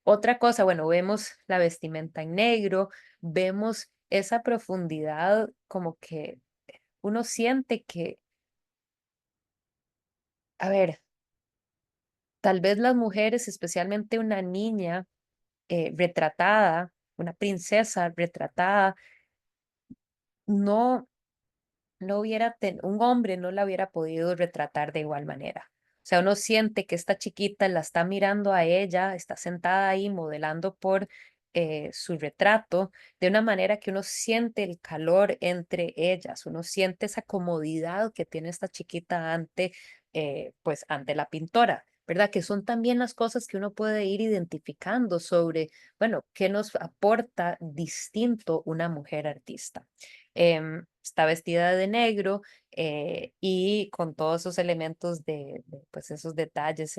otra cosa, bueno, vemos la vestimenta en negro, vemos esa profundidad como que uno siente que, a ver, tal vez las mujeres, especialmente una niña retratada, una princesa retratada, no, un hombre no la hubiera podido retratar de igual manera. O sea, uno siente que esta chiquita la está mirando a ella, está sentada ahí modelando por su retrato de una manera que uno siente el calor entre ellas, uno siente esa comodidad que tiene esta chiquita ante, pues, ante la pintora, ¿verdad? Que son también las cosas que uno puede ir identificando sobre, bueno, qué nos aporta distinto una mujer artista. Está vestida de negro y con todos esos elementos pues esos detalles,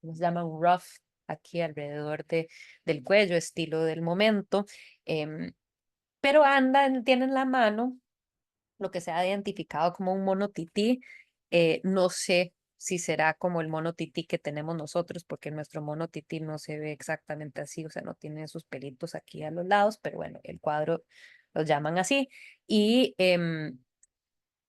¿cómo se llaman? Ruff aquí alrededor del cuello, estilo del momento, em, pero tiene en la mano lo que se ha identificado como un mono tití. No sé si será como el mono tití que tenemos nosotros, porque nuestro mono tití no se ve exactamente así, o sea, no tiene sus pelitos aquí a los lados, pero bueno, el cuadro lo llaman así. Y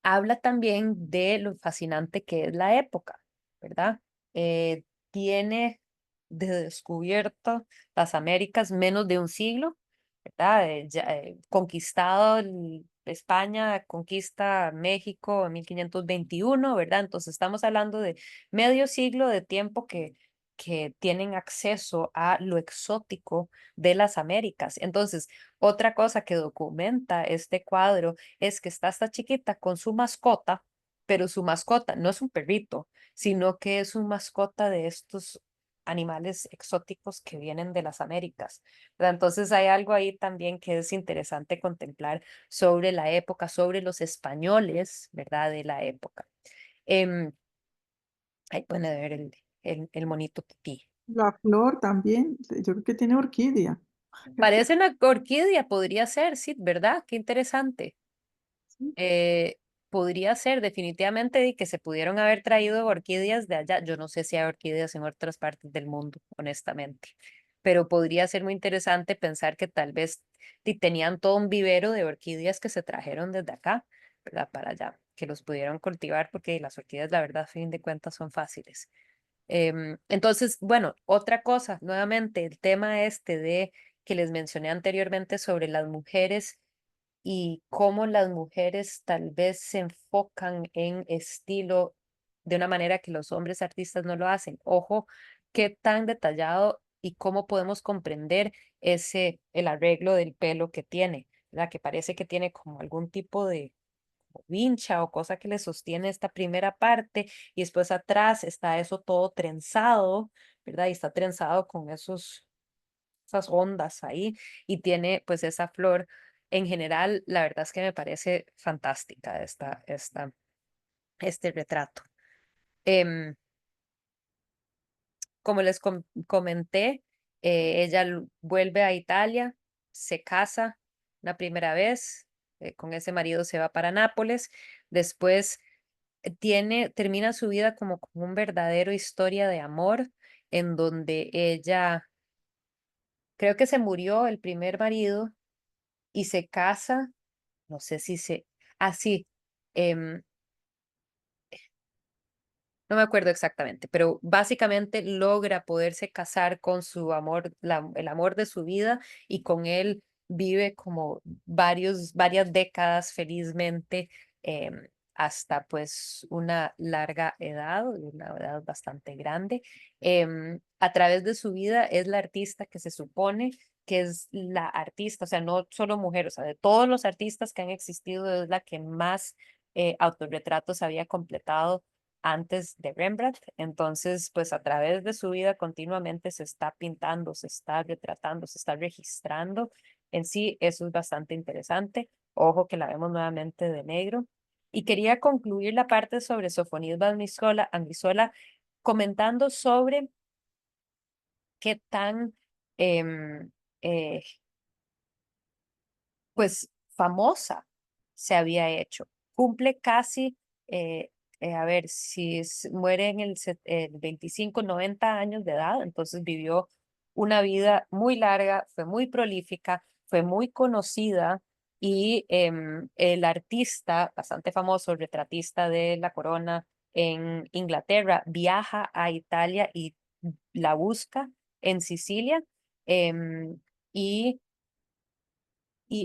habla también de lo fascinante que es la época, ¿verdad? Eh, Tiene de descubierto las Américas menos de un siglo, ¿verdad? Conquistado España, conquista México en 1521, ¿verdad? Entonces estamos hablando de medio siglo de tiempo que tienen acceso a lo exótico de las Américas. Entonces, otra cosa que documenta este cuadro es que está esta chiquita con su mascota, pero su mascota no es un perrito, sino que es un mascota de estos animales exóticos que vienen de las Américas, ¿verdad? Entonces hay algo ahí también que es interesante contemplar sobre la época, sobre los españoles, ¿verdad? De la época. Ahí pueden ver el monito tití. La flor también, yo creo que tiene orquídea. Parece una orquídea, podría ser, sí, ¿verdad? Qué interesante. Sí. eh, Podría ser definitivamente de que se pudieron haber traído orquídeas de allá. Yo no sé si hay orquídeas en otras partes del mundo, honestamente, pero podría ser muy interesante pensar que tal vez tenían todo un vivero de orquídeas que se trajeron desde acá, ¿verdad? Para allá, que los pudieron cultivar porque las orquídeas, la verdad, a fin de cuentas, son fáciles. Entonces, bueno, otra cosa, nuevamente, el tema este de que les mencioné anteriormente sobre las mujeres y cómo las mujeres tal vez se enfocan en estilo de una manera que los hombres artistas no lo hacen. Ojo, qué tan detallado y cómo podemos comprender el arreglo del pelo que tiene, ¿verdad? Que parece que tiene como algún tipo de vincha o cosa que le sostiene esta primera parte y después atrás está eso todo trenzado, ¿verdad? Y está trenzado con esas ondas ahí y tiene pues esa flor. En general, la verdad es que me parece fantástica este retrato. Em, Como les comenté, ella vuelve a Italia, se casa una primera vez, con ese marido se va para Nápoles, después termina su vida como un verdadero historia de amor, en donde ella, creo que se murió el primer marido y se casa, no sé si sí, em, no me acuerdo exactamente, pero básicamente logra poderse casar con su amor, el amor de su vida, y con él vive como varias décadas felizmente, hasta pues una larga edad, una edad bastante grande. A través de su vida es la artista que se supone que es la artista, o sea, no solo mujer, o sea, de todos los artistas que han existido es la que más autorretratos había completado antes de Rembrandt. Entonces, pues a través de su vida continuamente se está pintando, se está retratando, se está registrando. En sí, eso es bastante interesante. Ojo que la vemos nuevamente de negro. Y quería concluir la parte sobre Sofonisba Anguissola comentando sobre qué tan em, eh, pues famosa se había hecho. Cumple casi, a ver, si muere en el 25, 90 años de edad, entonces vivió una vida muy larga, fue muy prolífica, fue muy conocida y el artista bastante famoso, el retratista de la corona en Inglaterra, viaja a Italia y la busca en Sicilia. em, y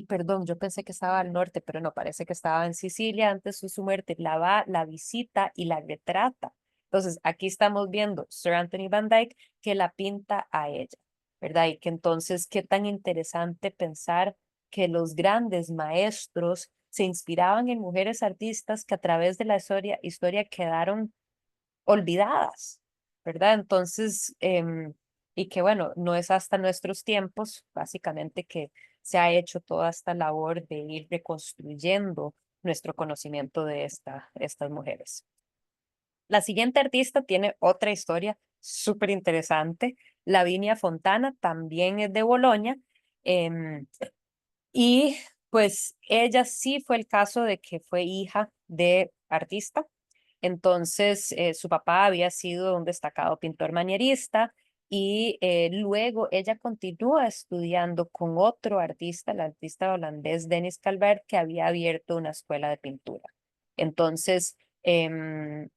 perdón, yo pensé que estaba al norte, pero no, parece que estaba en Sicilia antes de su muerte. La va, la visita y la retrata. Entonces, aquí estamos viendo Sir Anthony Van Dyck que la pinta a ella. ¿verdad? Y que entonces, qué tan interesante pensar que los grandes maestros se inspiraban en mujeres artistas que a través de la historia quedaron olvidadas, ¿verdad? Entonces, y que bueno, no es hasta nuestros tiempos, básicamente, que se ha hecho toda esta labor de ir reconstruyendo nuestro conocimiento de estas mujeres. La siguiente artista tiene otra historia súper interesante. Lavinia Fontana también es de Bolonia. em, y pues ella sí fue el caso de que fue hija de artista. Entonces, su papá había sido un destacado pintor manierista y luego ella continúa estudiando con otro artista, el artista holandés Dennis Calvert, que había abierto una escuela de pintura. Entonces,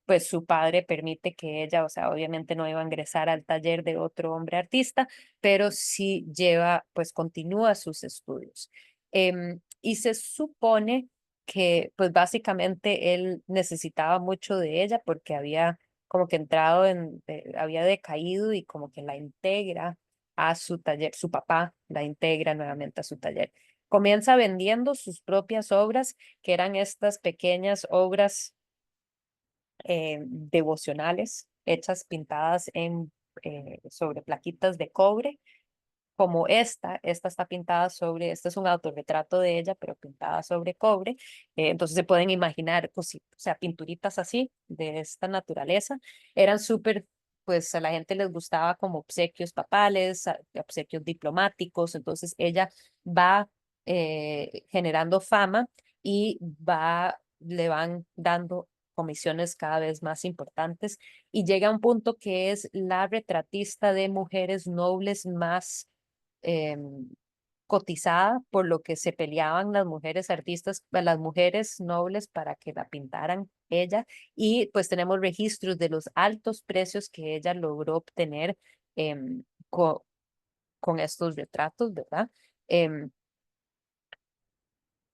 pues su padre permite que ella, o sea, obviamente no iba a ingresar al taller de otro hombre artista, pero sí lleva, pues continúa sus estudios. Y se supone que pues básicamente él necesitaba mucho de ella porque había como que entrado había decaído y como que la integra a su taller, su papá la integra nuevamente a su taller. Comienza vendiendo sus propias obras, que eran estas pequeñas obras devocionales hechas pintadas sobre plaquitas de cobre como esta está pintada este es un autorretrato de ella, pero pintada sobre cobre. Entonces se pueden imaginar, pues, sí, o sea, pinturitas así, de esta naturaleza. Eran súper, pues a la gente les gustaba como obsequios papales, obsequios diplomáticos. Entonces ella va generando fama y le van dando comisiones cada vez más importantes y llega a un punto que es la retratista de mujeres nobles más cotizada, por lo que se peleaban las mujeres artistas, las mujeres nobles para que la pintaran ella, y pues tenemos registros de los altos precios que ella logró obtener em, co- con estos retratos, ¿verdad? Em,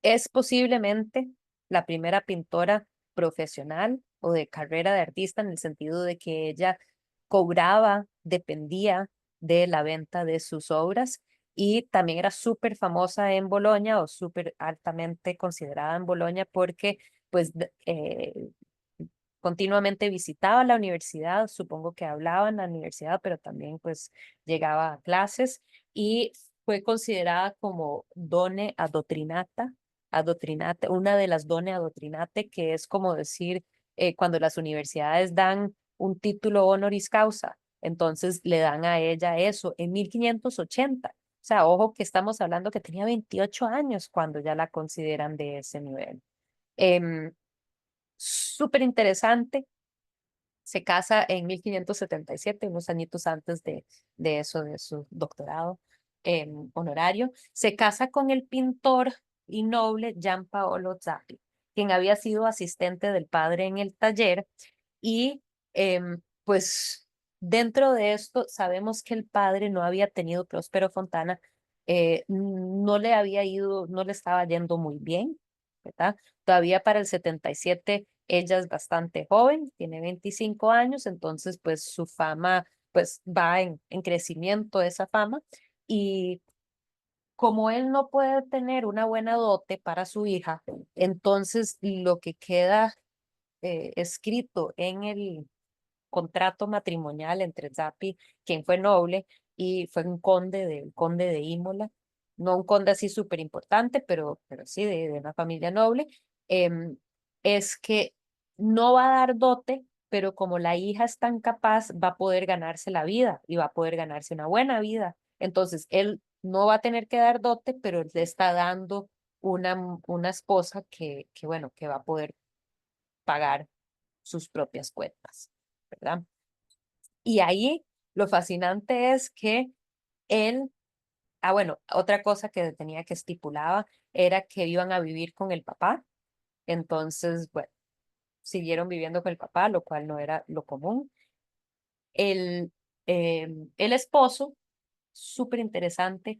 es posiblemente la primera pintora profesional o de carrera de artista en el sentido de que ella cobraba, dependía de la venta de sus obras y también era súper famosa en Bolonia o súper altamente considerada en Bolonia porque pues continuamente visitaba la universidad, supongo que hablaba en la universidad, pero también pues llegaba a clases y fue considerada como done adoctrinata, una de las done adoctrinate, que es como decir cuando las universidades dan un título honoris causa, entonces le dan a ella eso en 1580. O sea, ojo que estamos hablando que tenía 28 años cuando ya la consideran de ese nivel. Súper interesante, se casa en 1577, unos añitos antes de eso, de su doctorado honorario. Se casa con el pintor y noble Gian Paolo Zappi, quien había sido asistente del padre en el taller. Y pues dentro de esto sabemos que el padre no había tenido Próspero Fontana, no le había ido, no le estaba yendo muy bien, ¿verdad? Todavía para el 77 ella es bastante joven, tiene 25 años, entonces pues su fama pues va en crecimiento esa fama y como él no puede tener una buena dote para su hija, entonces lo que queda escrito en el contrato matrimonial entre Zappi, quien fue noble, y fue un conde de Imola, no un conde así súper importante, pero sí de una familia noble, em, es que no va a dar dote, pero como la hija es tan capaz, va a poder ganarse la vida y va a poder ganarse una buena vida. Entonces, él no va a tener que dar dote, pero le está dando una esposa bueno, que va a poder pagar sus propias cuentas, ¿verdad? Y ahí lo fascinante es que él, bueno, otra cosa que tenía que estipulaba era que iban a vivir con el papá, entonces, bueno, siguieron viviendo con el papá, lo cual no era lo común. El, el esposo, súper interesante,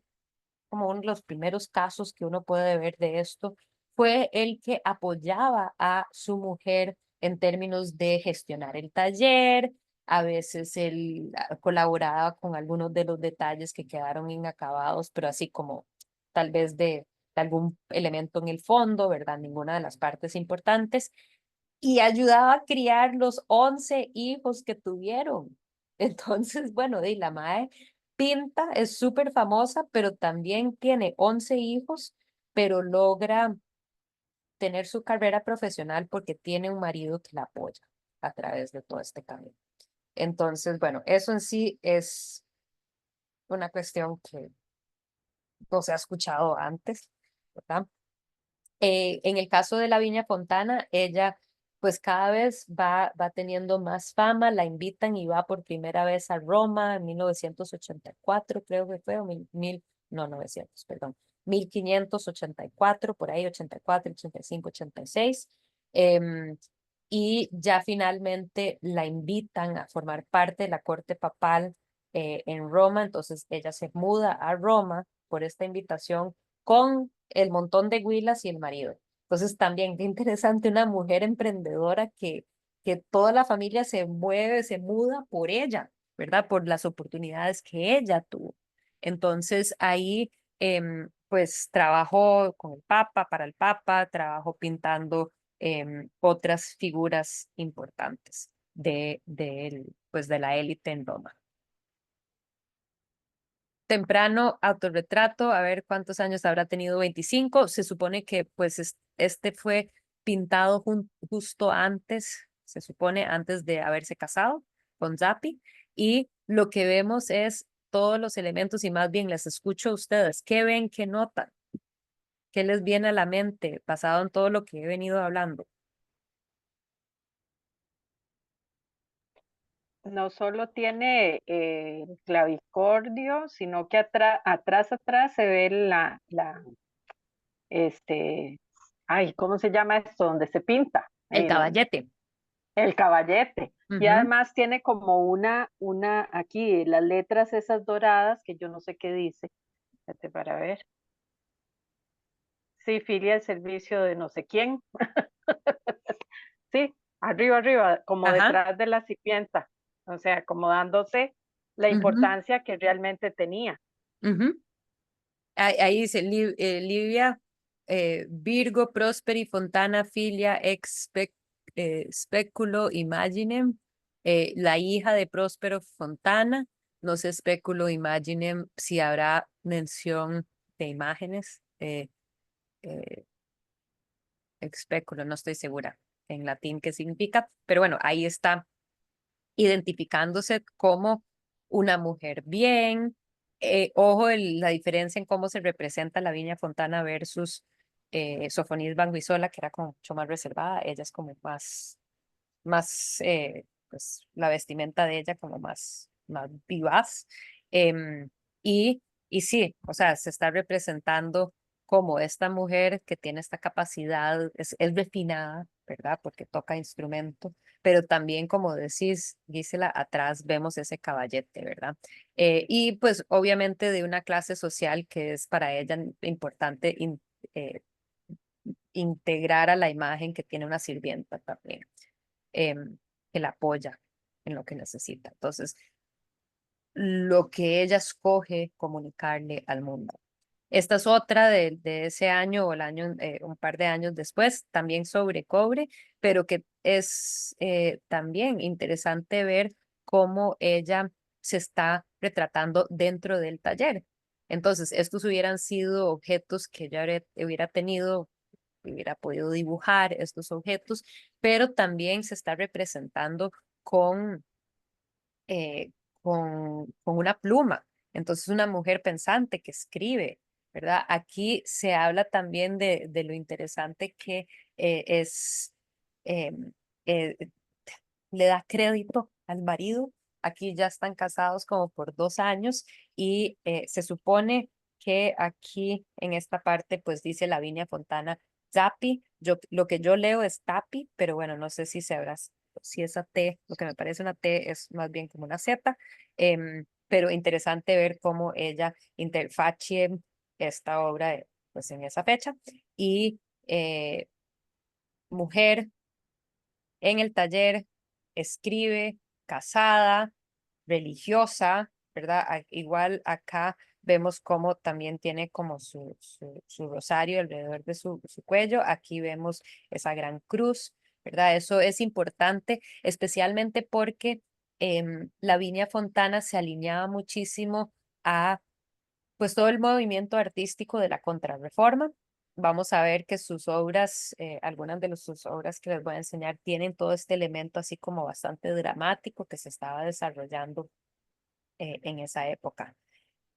como uno de los primeros casos que uno puede ver de esto, fue el que apoyaba a su mujer en términos de gestionar el taller, a veces él colaboraba con algunos de los detalles que quedaron inacabados, pero así como tal vez de algún elemento en el fondo, ¿verdad? Ninguna de las partes importantes. Y ayudaba a criar los 11 hijos que tuvieron. Entonces, bueno, de la mae pinta, es súper famosa, pero también tiene 11 hijos, pero logra tener su carrera profesional porque tiene un marido que la apoya a través de todo este camino. Entonces, bueno, eso en sí es una cuestión que no se ha escuchado antes, ¿verdad? En el caso de la Viña Fontana, ella pues cada vez va teniendo más fama, la invitan y va por primera vez a Roma en 1984, creo que fue, o no, 900, perdón, 1584, por ahí, 84, 85, 86. Y ya finalmente la invitan a formar parte de la corte papal en Roma, entonces ella se muda a Roma por esta invitación con el montón de huilas y el marido. Entonces también qué interesante una mujer emprendedora que toda la familia se mueve, se muda por ella, ¿verdad? Por las oportunidades que ella tuvo. Entonces ahí pues trabajó con el Papa, para el Papa, trabajó pintando otras figuras importantes pues de la élite en Roma. Temprano autorretrato, a ver cuántos años habrá tenido, 25. Se supone que pues este fue pintado justo antes, se supone antes de haberse casado con Zappi. Y lo que vemos es todos los elementos y más bien les escucho a ustedes. ¿Qué ven? ¿Qué notan? ¿Qué les viene a la mente basado en todo lo que he venido hablando? No solo tiene el clavicordio, sino que atrás se ve este, ay, ¿cómo se llama esto? Donde se pinta, El caballete. el caballete. Y Ujú. además tiene como aquí, las letras esas doradas, que yo no sé qué dice. Espérate para ver. Sí, filia al servicio de no sé quién. Sí, arriba, como Ajá. detrás de la sirvienta. O sea, como dándose la Ujú, importancia que realmente tenía. ujú. Ahí dice Livia, Virgo, Prosperi, Fontana, Filia, Speculo, Imaginem, la hija de Próspero Fontana. No sé, Speculo, Imaginem, si habrá mención de imágenes. Eh, Speculo, no estoy segura en latín qué significa, pero bueno, ahí está identificándose como una mujer bien. Ojo, la diferencia en cómo se representa la Viña Fontana versus Sofonis Banguisola, que era como mucho más reservada. Ella es como pues la vestimenta de ella como más vivaz. Em, y, y sí, o sea, se está representando como esta mujer que tiene esta capacidad, es refinada, ¿verdad? Porque toca instrumento, pero también, como decís, Gisela, atrás vemos ese caballete, ¿verdad? Y pues obviamente de una clase social que es para ella importante eh, integrar a la imagen que tiene una sirvienta también, que la apoya en lo que necesita. Entonces, lo que ella escoge comunicarle al mundo. Esta es otra de ese año o el año, un par de años después, también sobre cobre, pero que es también interesante ver cómo ella se está retratando dentro del taller. Entonces, estos hubieran sido objetos que ella hubiera tenido, hubiera podido dibujar estos objetos, pero también se está representando con eh, con una pluma. Entonces, una mujer pensante que escribe, ¿verdad? Aquí se habla también de lo interesante que es, em, eh, le da crédito al marido. Aquí ya están casados como por 2 años y se supone que aquí en esta parte, pues dice Lavinia Fontana, Zappi, lo que yo leo es Tapi, pero bueno, no sé si sabrás si esa T, lo que me parece una T es más bien como una Z, pero interesante ver cómo ella interfacie esta obra pues en esa fecha y mujer en el taller, escribe, casada, religiosa, ¿verdad? Igual acá vemos cómo también tiene como su rosario alrededor de su cuello. Aquí vemos esa gran cruz, ¿verdad? Eso es importante, especialmente porque Lavinia Fontana se alineaba muchísimo a pues todo el movimiento artístico de la Contrarreforma. Vamos a ver que sus obras, algunas de sus obras que les voy a enseñar, tienen todo este elemento así como bastante dramático que se estaba desarrollando en esa época.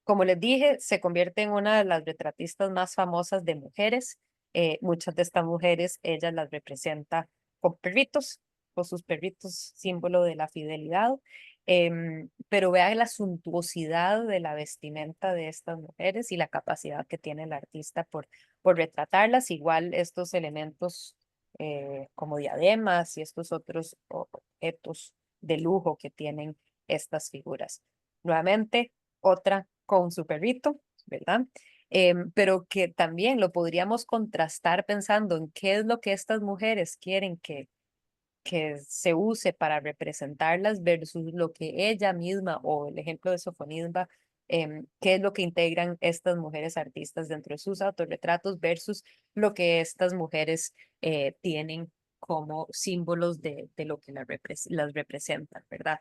Como les dije, se convierte en una de las retratistas más famosas de mujeres. Muchas de estas mujeres, ella las representa con perritos, con sus perritos, símbolo de la fidelidad. Pero vean la suntuosidad de la vestimenta de estas mujeres y la capacidad que tiene el artista por retratarlas. Igual estos elementos como diademas y estos otros objetos de lujo que tienen estas figuras. Nuevamente, otra con su perrito, ¿verdad? Pero que también lo podríamos contrastar pensando en qué es lo que estas mujeres quieren que se use para representarlas versus lo que ella misma o el ejemplo de Sofonisba, qué es lo que integran estas mujeres artistas dentro de sus autorretratos versus lo que estas mujeres tienen como símbolos de lo que las representan, ¿verdad?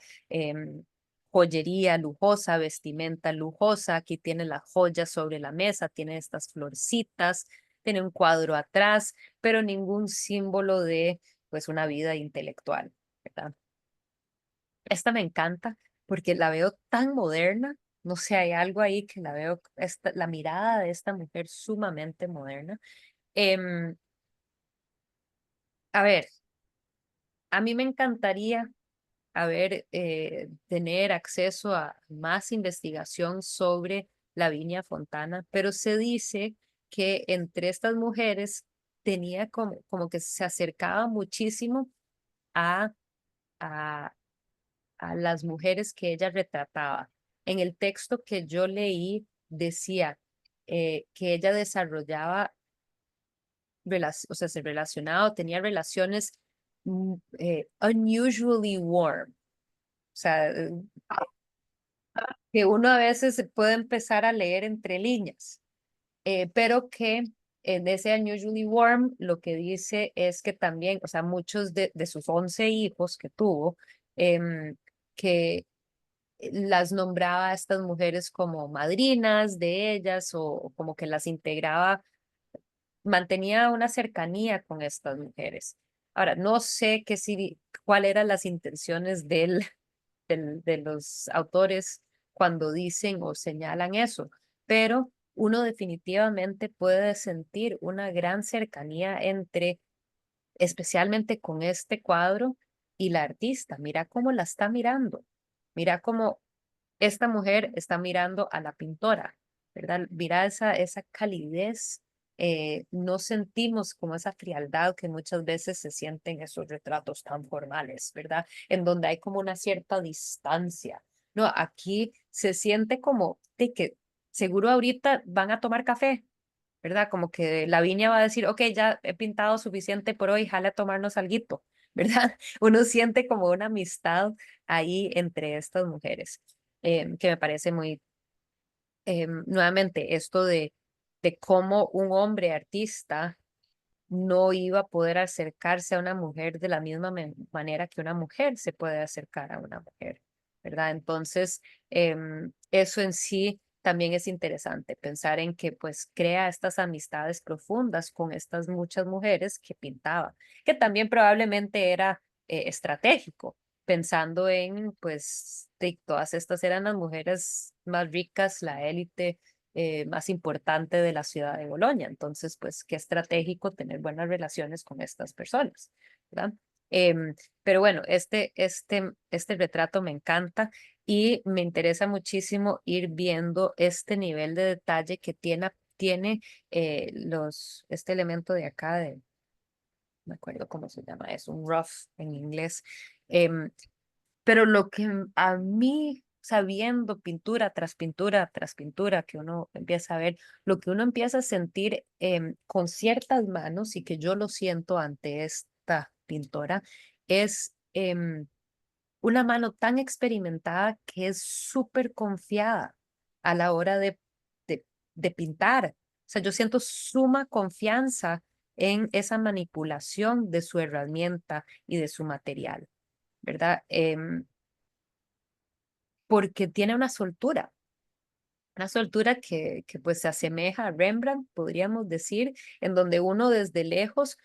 Joyería lujosa, vestimenta lujosa, aquí tiene las joyas sobre la mesa, tiene estas florcitas, tiene un cuadro atrás, pero ningún símbolo de pues una vida intelectual, ¿verdad? Esta me encanta porque la veo tan moderna, no sé, hay algo ahí que la veo, la mirada de esta mujer sumamente moderna. Em, a ver, a mí me encantaría tener acceso a más investigación sobre Lavinia Fontana, pero se dice que entre estas mujeres tenía como que se acercaba muchísimo a, a, a las mujeres que ella retrataba. En el texto que yo leí decía que ella desarrollaba, o sea, se relacionaba o tenía relaciones unusually warm. O sea, que uno a veces se puede empezar a leer entre líneas, pero que en ese Unusually Warm lo que dice es que también, o sea, muchos de sus 11 hijos que tuvo, que las nombraba a estas mujeres como madrinas de ellas o como que las integraba, mantenía una cercanía con estas mujeres. Ahora, no sé cuál eran las intenciones de los autores cuando dicen o señalan eso, pero uno definitivamente puede sentir una gran cercanía entre, especialmente con este cuadro y la artista. Mira cómo la está mirando, mira cómo esta mujer está mirando a la pintora, ¿verdad? Mira esa calidez. No sentimos como esa frialdad que muchas veces se siente en esos retratos tan formales, ¿verdad? En donde hay como una cierta distancia. No, aquí se siente como de que seguro ahorita van a tomar café, ¿verdad? Como que Lavinia va a decir, ok, ya he pintado suficiente por hoy, jale a tomarnos alguito, ¿verdad? Uno siente como una amistad ahí entre estas mujeres, que me parece muy, nuevamente, esto de cómo un hombre artista no iba a poder acercarse a una mujer de la misma manera que una mujer se puede acercar a una mujer, ¿verdad? Entonces, eso en sí también es interesante, pensar en que pues crea estas amistades profundas con estas muchas mujeres que pintaba, que también probablemente era estratégico, pensando en pues de todas estas eran las mujeres más ricas, la élite más importante de la ciudad de Bolonia. Entonces, pues, qué estratégico tener buenas relaciones con estas personas, ¿verdad? Pero bueno, este retrato me encanta y me interesa muchísimo ir viendo este nivel de detalle que tiene este elemento de acá, no me acuerdo cómo se llama, es un rough en inglés. Pero lo que a mí, sabiendo pintura tras pintura, que uno empieza a ver, lo que uno empieza a sentir con ciertas manos y que yo lo siento ante esta pintora, es una mano tan experimentada que es súper confiada a la hora de, de pintar. O sea, yo siento suma confianza en esa manipulación de su herramienta y de su material, ¿verdad? Porque tiene una soltura que pues se asemeja a Rembrandt, podríamos decir, en donde uno desde lejos,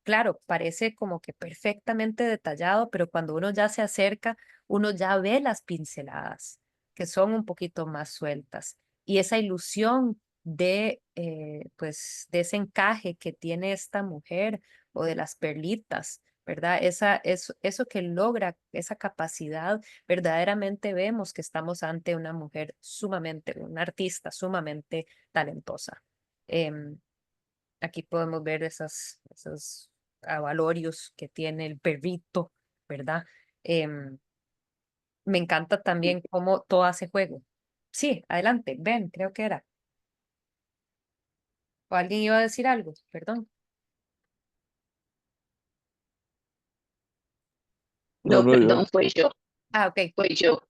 claro, parece como que perfectamente detallado, pero cuando uno ya se acerca, uno ya ve las pinceladas, que son un poquito más sueltas. Y esa ilusión pues, de ese encaje que tiene esta mujer o de las perlitas, ¿verdad? Eso que logra, esa capacidad, verdaderamente vemos que estamos ante una mujer sumamente, una artista sumamente talentosa. Em, Aquí podemos ver esos avalorios que tiene el perrito, ¿verdad? Me encanta también cómo todo hace juego. Sí, adelante, ven, creo que era. ¿O alguien iba a decir algo? Perdón. No, No, no, yo. perdón, fue yo, Ah, ok. fue yo.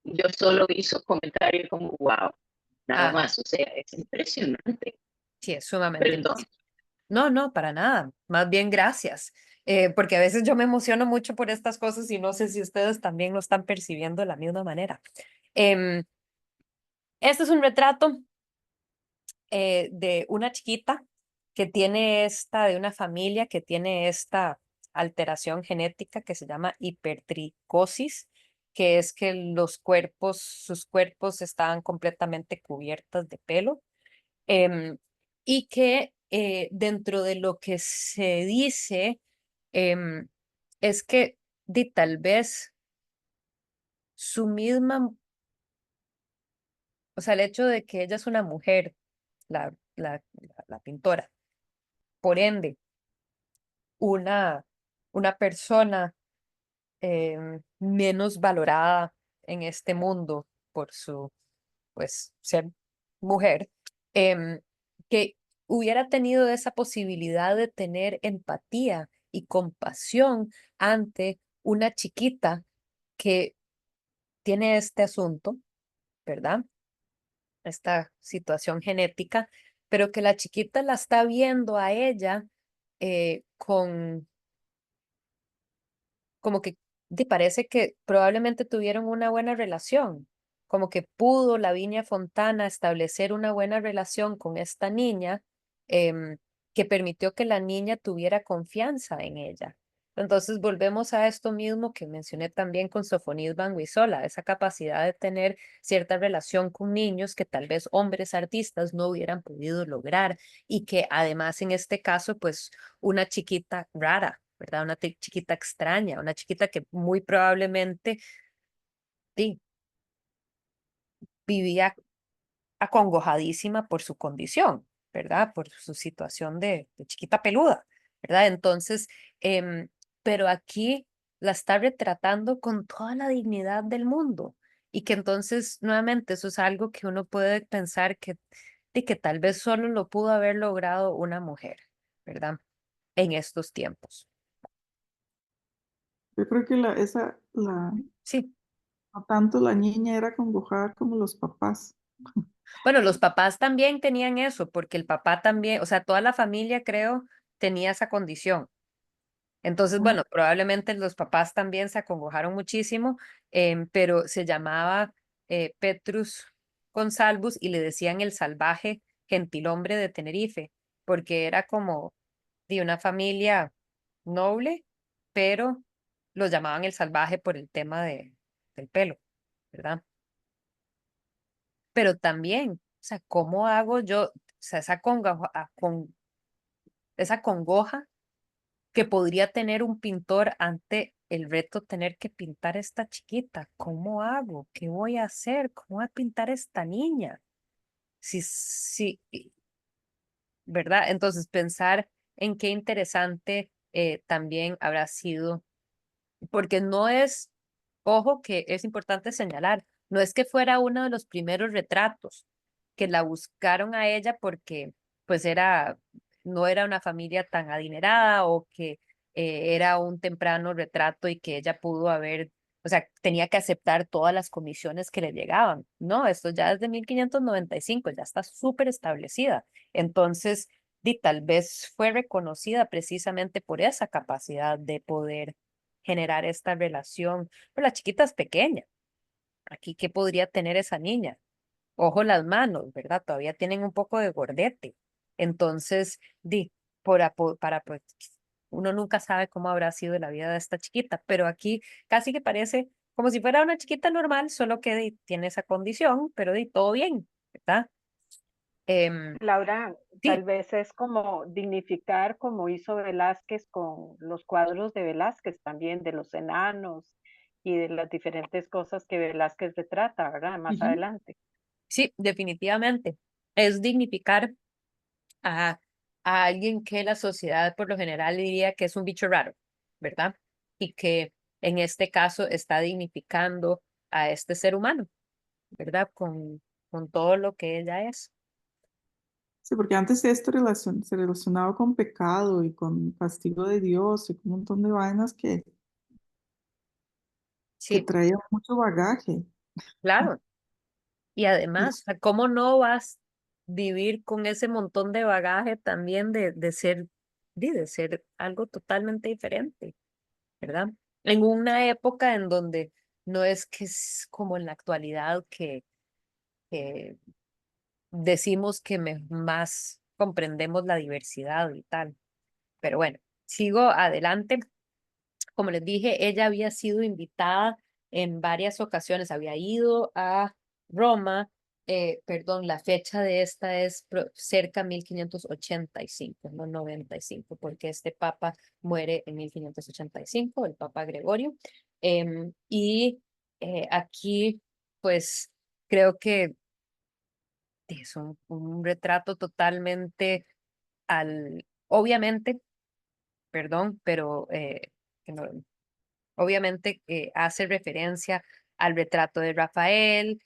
Yo solo hizo comentarios como, wow, nada Ah, más, o sea, es impresionante. sí, es sumamente Perdón. impresionante. No, no, para nada. Más bien gracias. Porque a veces yo me emociono mucho por estas cosas y no sé si ustedes también lo están percibiendo de la misma manera. Em, este es un retrato de una chiquita que tiene de una familia que tiene esta alteración genética que se llama hipertricosis, que es que sus cuerpos estaban completamente cubiertos de pelo, em, y que dentro de lo que se dice em, es que tal vez su misma, o sea, el hecho de que ella es una mujer, la pintora, por ende, una, una persona menos valorada en este mundo por su, pues, ser mujer, em, que hubiera tenido esa posibilidad de tener empatía y compasión ante una chiquita que tiene este asunto, ¿verdad? Esta situación genética, pero que la chiquita la está viendo a ella con como que parece que probablemente tuvieron una buena relación, como que pudo Lavinia Fontana establecer una buena relación con esta niña, em, que permitió que la niña tuviera confianza en ella. Entonces volvemos a esto mismo que mencioné también con Sofonis Banguizola, esa capacidad de tener cierta relación con niños que tal vez hombres artistas no hubieran podido lograr y que además en este caso, pues una chiquita rara, ¿verdad? Una chiquita extraña, una chiquita que muy probablemente sí, vivía acongojadísima por su condición, ¿verdad? Por su situación de chiquita peluda, ¿verdad? Entonces, pero aquí la está retratando con toda la dignidad del mundo y que entonces, nuevamente, eso es algo que uno puede pensar que tal vez solo lo pudo haber logrado una mujer, ¿verdad? En estos tiempos. Yo creo que Sí. no tanto la niña era congojada como los papás. Bueno, los papás también tenían eso, porque el papá también, o sea, toda la familia, creo, tenía esa condición. Entonces, Ah, bueno, probablemente los papás también se acongojaron muchísimo, pero se llamaba Petrus Gonsalvus y le decían el salvaje gentilhombre de Tenerife, porque era como de una familia noble, pero lo llamaban el salvaje por el tema del pelo, ¿verdad? Pero también, o sea, ¿cómo hago yo, o sea, esa congoja que podría tener un pintor ante el reto tener que pintar esta chiquita? ¿Cómo hago? ¿Qué voy a hacer? ¿Cómo voy a pintar esta niña? Sí, ¿verdad? Entonces pensar en qué interesante también habrá sido, porque no es, ojo, que es importante señalar, no es que fuera uno de los primeros retratos que la buscaron a ella porque pues no era una familia tan adinerada o que era un temprano retrato y que ella pudo haber o sea, tenía que aceptar todas las comisiones que le llegaban. No, esto ya es de 1595, ya está súper establecida. Entonces, tal vez fue reconocida precisamente por esa capacidad de poder generar esta relación. Pero la chiquita es pequeña. Aquí, ¿qué podría tener esa niña? Ojo las manos, ¿verdad? Todavía tienen un poco de gordete. Entonces, pues, uno nunca sabe cómo habrá sido la vida de esta chiquita, pero aquí casi que parece como si fuera una chiquita normal, solo que tiene esa condición, pero todo bien, ¿verdad? Laura, tal Sí, vez es como dignificar como hizo Velázquez con los cuadros de Velázquez también, de los enanos y de las diferentes cosas que Velázquez retrata, ¿verdad? Más ujú, adelante. sí, definitivamente. Es dignificar a, a alguien que la sociedad por lo general diría que es un bicho raro, ¿verdad? Y que en este caso está dignificando a este ser humano, ¿verdad? Con todo lo que ella es. Sí, porque antes esto se relacionaba con pecado y con castigo de Dios y con un montón de vainas que Sí, traían mucho bagaje. claro. Y Y además, o sea, ¿cómo no vas a vivir con ese montón de bagaje también de ser, de ser algo totalmente diferente, ¿verdad? En una época en donde no es que es como en la actualidad que decimos que más comprendemos la diversidad y tal. Pero bueno, sigo adelante. Como les dije, ella había sido invitada en varias ocasiones, había ido a Roma, perdón, la fecha de esta es cerca 1585, no 95, porque este papa muere en 1585, el papa Gregorio. Y aquí, pues, creo que es un retrato totalmente obviamente, perdón, pero que no, obviamente hace referencia al retrato de Rafael,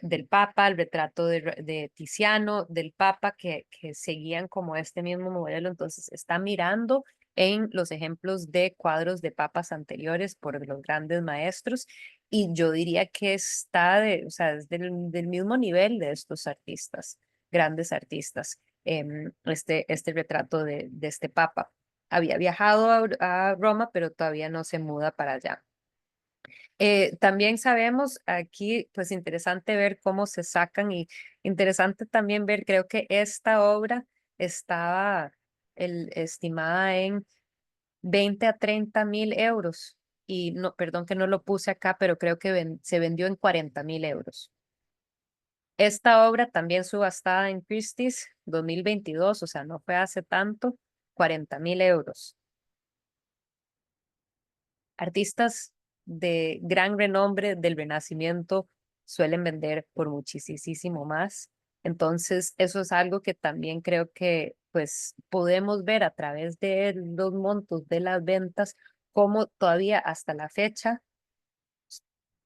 del Papa, al retrato de Tiziano, del Papa, que seguían como este mismo modelo. Entonces está mirando en los ejemplos de cuadros de papas anteriores por los grandes maestros. Y yo diría que o sea, es del mismo nivel de estos artistas, grandes artistas, este retrato de este Papa. Había viajado a Roma, pero todavía no se muda para allá. También sabemos aquí, pues interesante ver cómo se sacan y interesante también ver, creo que esta obra estaba estimada en 20 a 30 mil euros. Y no, perdón que no lo puse acá, pero creo que se vendió en 40.000 euros. Esta obra también subastada en Christie's 2022, o sea, no fue hace tanto, 40.000 euros. Artistas de gran renombre del Renacimiento suelen vender por muchísimo más. Entonces, eso es algo que también creo que pues podemos ver a través de los montos de las ventas, como todavía hasta la fecha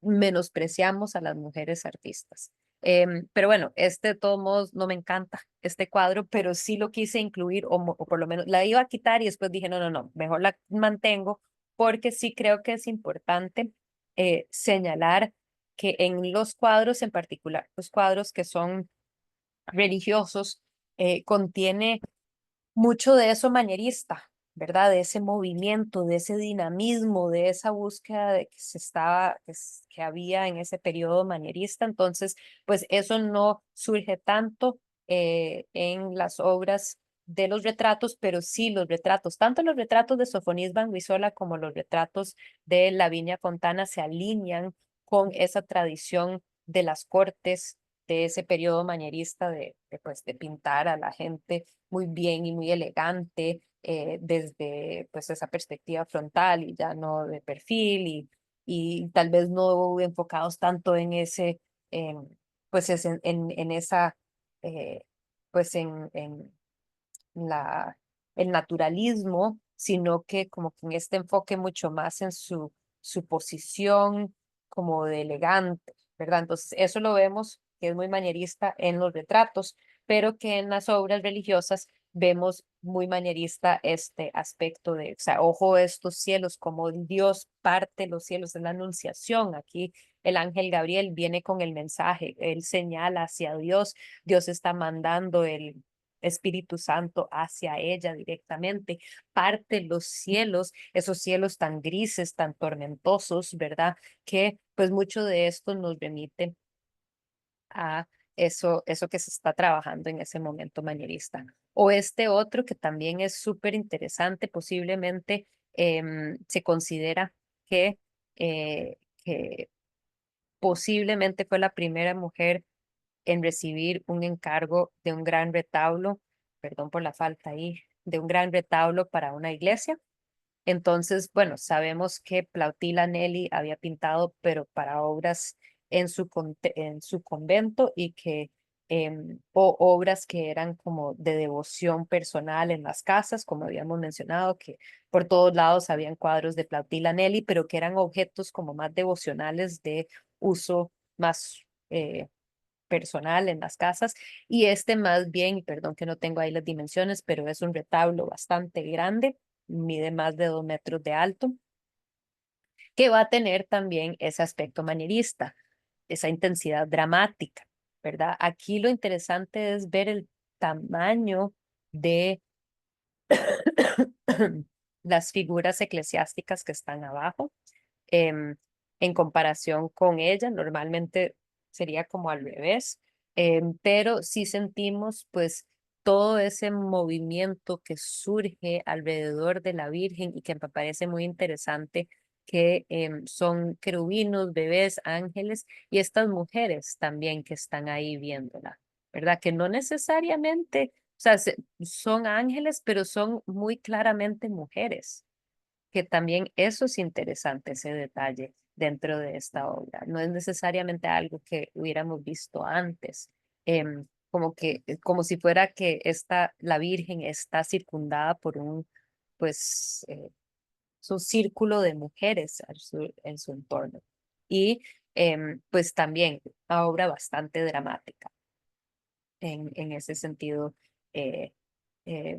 menospreciamos a las mujeres artistas. Pero bueno, de todos modos no me encanta este cuadro, pero sí lo quise incluir o por lo menos la iba a quitar y después dije, no, no, no, mejor la mantengo porque sí creo que es importante señalar que en los cuadros en particular, los cuadros que son religiosos, contiene mucho de eso manierista, ¿verdad? De ese movimiento, de ese dinamismo, de esa búsqueda de que que había en ese periodo manierista. Entonces, pues eso no surge tanto en las obras de los retratos, pero sí los retratos, tanto los retratos de Sofonis Banguizola como los retratos de Lavinia Fontana se alinean con esa tradición de las cortes de ese periodo manierista pues, de pintar a la gente muy bien y muy elegante desde pues esa perspectiva frontal y ya no de perfil y tal vez no enfocados tanto en ese, pues en esa, eh, pues en el naturalismo, sino que como que en este enfoque mucho más en su posición como de elegante, ¿verdad? Entonces eso lo vemos que es muy manierista en los retratos, pero que en las obras religiosas vemos muy manierista este aspecto de, o sea, ojo estos cielos, como Dios parte los cielos, es la anunciación. Aquí el ángel Gabriel viene con el mensaje, él señala hacia Dios, Dios está mandando el Espíritu Santo hacia ella directamente, parte los cielos, esos cielos tan grises, tan tormentosos, ¿verdad? Que pues mucho de esto nos remite a eso que se está trabajando en ese momento manierista. O este otro que también es súper interesante, posiblemente se considera que posiblemente fue la primera mujer en recibir un encargo de un gran retablo, perdón por la falta ahí, de un gran retablo para una iglesia. Entonces, bueno, sabemos que Plautila Nelly había pintado, pero para obras en su convento y que, o obras que eran como de devoción personal en las casas, como habíamos mencionado, que por todos lados habían cuadros de Plautila Nelly, pero que eran objetos como más devocionales de uso más personal en las casas. Y este más bien, y perdón que no tengo ahí las dimensiones, pero es un retablo bastante grande, mide más de 2 metros de alto, que va a tener también ese aspecto manierista, esa intensidad dramática, ¿verdad? Aquí lo interesante es ver el tamaño de las figuras eclesiásticas que están abajo em, en comparación con ella. Normalmente sería como al revés, pero sí sentimos pues todo ese movimiento que surge alrededor de la Virgen y que me parece muy interesante que son querubinos, bebés, ángeles y estas mujeres también que están ahí viéndola, ¿verdad? Que no necesariamente, o sea, son ángeles, pero son muy claramente mujeres, que también eso es interesante, ese detalle dentro de esta obra. No es necesariamente algo que hubiéramos visto antes, como que, como si fuera que la Virgen está circundada por pues, su círculo de mujeres en su entorno. Y pues también una obra bastante dramática en ese sentido. eh, eh,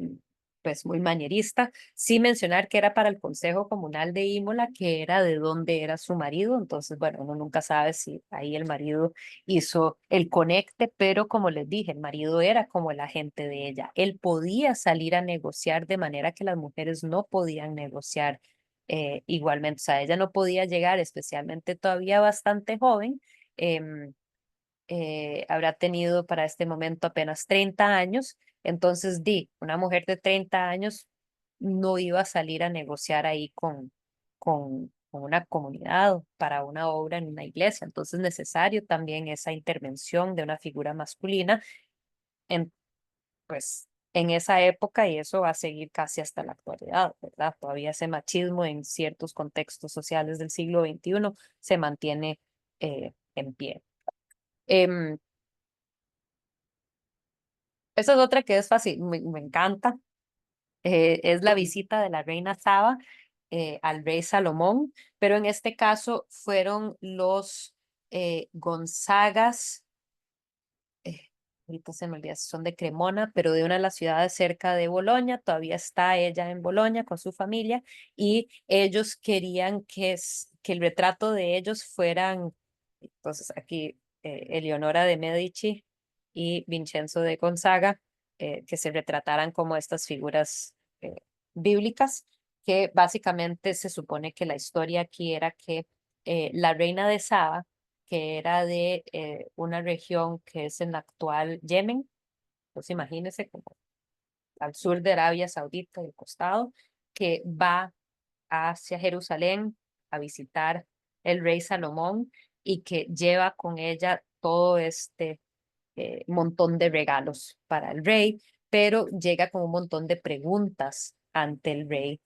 pues muy manierista. Sí mencionar que era para el Consejo Comunal de Imola, que era de donde era su marido, entonces, bueno, uno nunca sabe si ahí el marido hizo el conecte, pero como les dije, el marido era como el agente de ella. Él podía salir a negociar de manera que las mujeres no podían negociar igualmente, o sea, ella no podía llegar, especialmente todavía bastante joven. Habrá tenido para este momento apenas 30 años, entonces una mujer de 30 años no iba a salir a negociar ahí con una comunidad para una obra en una iglesia, entonces es necesario también esa intervención de una figura masculina en, pues, en esa época y eso va a seguir casi hasta la actualidad, ¿verdad? Todavía ese machismo en ciertos contextos sociales del siglo XXI se mantiene en pie. Esa es otra que es fácil, me encanta. Es la visita de la reina Saba al rey Salomón, pero en este caso fueron los Gonzagas, ahorita se me olvida si son de Cremona, pero de una de las ciudades cerca de Bolonia, todavía está ella en Bolonia con su familia, y ellos querían que el retrato de ellos fueran, entonces aquí Eleonora de Medici y Vincenzo de Gonzaga, que se retrataran como estas figuras eh, bíblicas, que básicamente se supone que la historia aquí era que la reina de Saba, que era de una región que es en la actual Yemen, pues imagínense como al sur de Arabia Saudita, del costado, que va hacia Jerusalén a visitar el rey Salomón y que lleva con ella todo este montón de regalos para el rey, pero llega con un montón de preguntas ante el rey,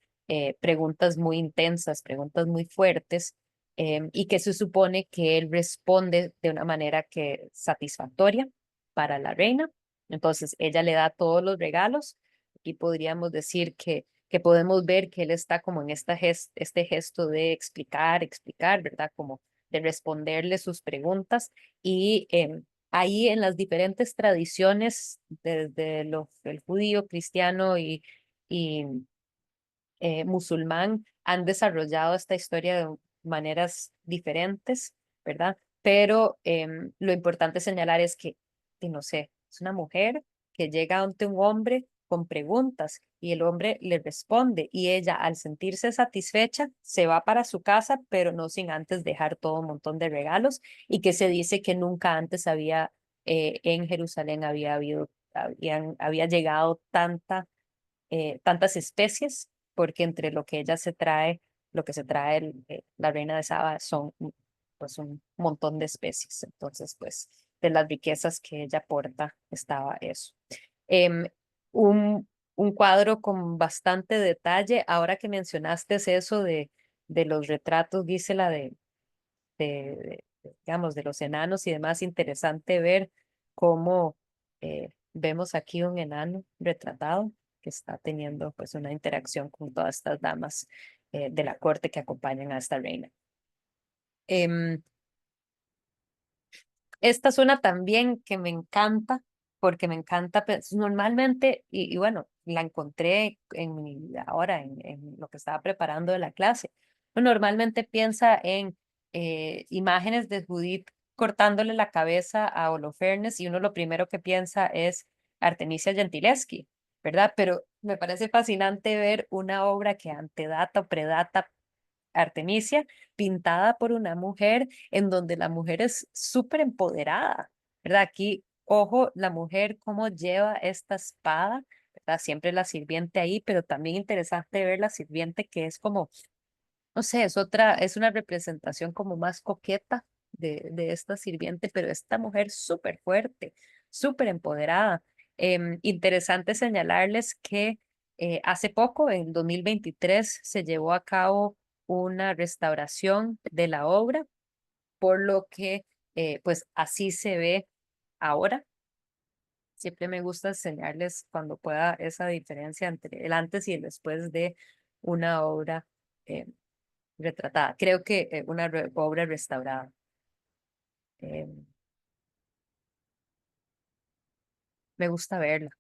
preguntas muy intensas, preguntas muy fuertes, y que se supone que él responde de una manera que satisfactoria para la reina. Entonces ella le da todos los regalos. Aquí podríamos decir que podemos ver que él está como en este gesto de explicar, ¿verdad? Como de responderle sus preguntas y ahí en las diferentes tradiciones, desde el judío, cristiano y musulmán, han desarrollado esta historia de maneras diferentes, ¿verdad? Pero lo importante señalar es que, y no sé, es una mujer que llega ante un hombre con preguntas y el hombre le responde y ella, al sentirse satisfecha, se va para su casa, pero no sin antes dejar todo un montón de regalos, y que se dice que nunca antes había en Jerusalén había llegado tantas especies, porque entre lo que ella se trae, lo que se trae la reina de Saba son pues un montón de especies. Entonces, pues de las riquezas que ella aporta estaba eso. Em, un, un cuadro con bastante detalle. Ahora que mencionaste eso de los retratos, Gisela, digamos, de los enanos y demás, interesante ver cómo vemos aquí un enano retratado que está teniendo pues una interacción con todas estas damas de la corte que acompañan a esta reina. Em, Esta es una también que me encanta, porque me encanta, pues, normalmente, y bueno, la encontré ahora en lo que estaba preparando de la clase. Uno normalmente piensa en imágenes de Judith cortándole la cabeza a Holofernes y uno lo primero que piensa es Artemisia Gentileschi, ¿verdad? Pero me parece fascinante ver una obra que antedata o predata Artemisia, pintada por una mujer en donde la mujer es súper empoderada, ¿verdad? Aquí, ojo, la mujer cómo lleva esta espada, ¿verdad? Siempre la sirviente ahí, pero también interesante ver la sirviente que es como, no sé, es una representación como más coqueta de esta sirviente, pero esta mujer súper fuerte, súper empoderada. Interesante señalarles que hace poco, en 2023, se llevó a cabo una restauración de la obra, por lo que pues así se ve ahora. Siempre me gusta enseñarles cuando pueda esa diferencia entre el antes y el después de una obra eh, retratada. Creo que una obra restaurada. Eh, Me gusta verla.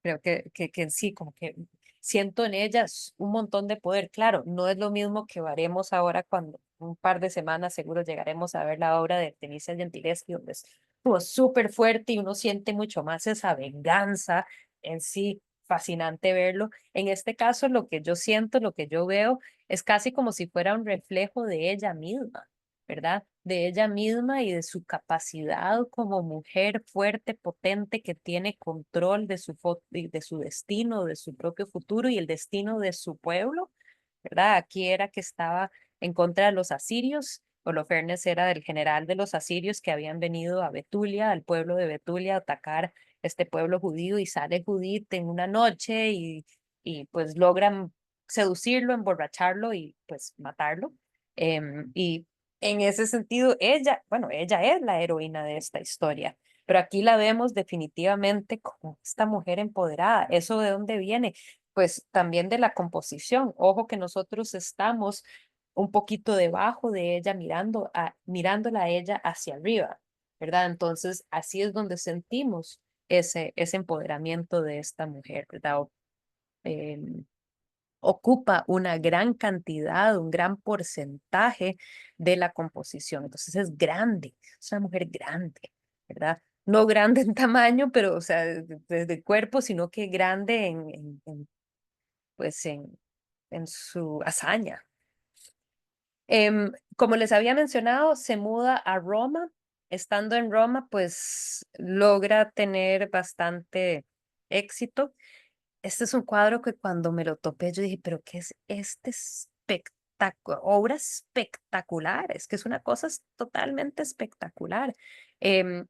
Creo que en sí, como que siento en ellas un montón de poder. Claro, no es lo mismo que haremos ahora cuando un par de semanas seguro llegaremos a ver la obra de Artemisia Gentileschi, donde es como súper fuerte y uno siente mucho más esa venganza en sí. Fascinante verlo. En este caso, lo que yo siento, lo que yo veo, es casi como si fuera un reflejo de ella misma, ¿verdad? De ella misma y de su capacidad como mujer fuerte, potente, que tiene control de su destino, de su propio futuro y el destino de su pueblo, ¿verdad? Aquí era que estaba en contra de los asirios. Holofernes era el general de los asirios que habían venido a Betulia, al pueblo de Betulia, a atacar este pueblo judío, y sale Judith en una noche y pues logran seducirlo, emborracharlo y pues matarlo. Y en ese sentido, ella es la heroína de esta historia, pero aquí la vemos definitivamente como esta mujer empoderada. ¿Eso de dónde viene? Pues también de la composición. Ojo que nosotros estamos un poquito debajo de ella, mirándola a ella hacia arriba, ¿verdad? Entonces, así es donde sentimos ese empoderamiento de esta mujer, ¿verdad? Em, Ocupa una gran cantidad, un gran porcentaje de la composición. Entonces es grande, es una mujer grande, ¿verdad? No grande en tamaño, pero, o sea, desde cuerpo, sino que grande pues en su hazaña. Como les había mencionado, se muda a Roma. Estando en Roma, pues logra tener bastante éxito. Este es un cuadro que cuando me lo topé, yo dije, pero ¿qué es este espectáculo? Obra espectacular, es que es una cosa totalmente espectacular. Em,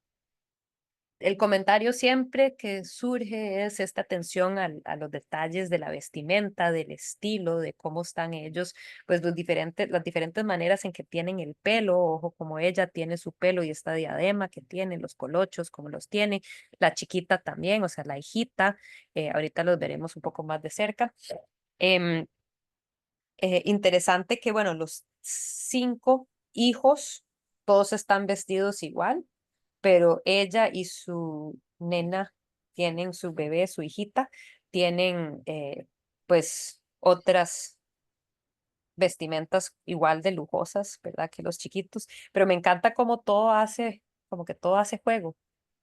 el comentario siempre que surge es esta atención a los detalles de la vestimenta, del estilo, de cómo están ellos, pues las diferentes maneras en que tienen el pelo, ojo, como ella tiene su pelo y esta diadema que tiene, los colochos, como los tiene, la chiquita también, o sea, la hijita, ahorita los veremos un poco más de cerca. Em, Interesante que, bueno, los 5 hijos, todos están vestidos igual. pero ella y su nena tienen su bebé, su hijita, tienen pues otras vestimentas igual de lujosas, ¿verdad? Que los chiquitos, pero me encanta cómo todo hace, como que todo hace juego,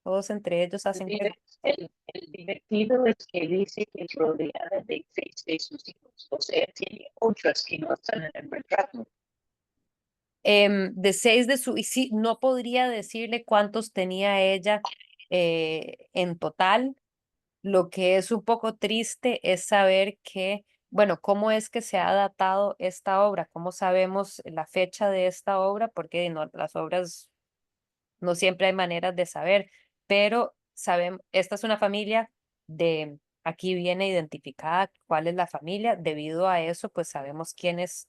todos entre ellos hacen juego. El divertido es que dice que es rodeada de 6 de sus hijos, o sea, tiene otras que no están en el retrato. De 6 de su, y sí, no podría decirle cuántos tenía ella en total. Lo que es un poco triste es saber que, bueno, cómo es que se ha datado esta obra, cómo sabemos la fecha de esta obra, porque no, las obras no siempre hay maneras de saber, pero sabemos, esta es una familia de, aquí viene identificada cuál es la familia, debido a eso, pues sabemos quién es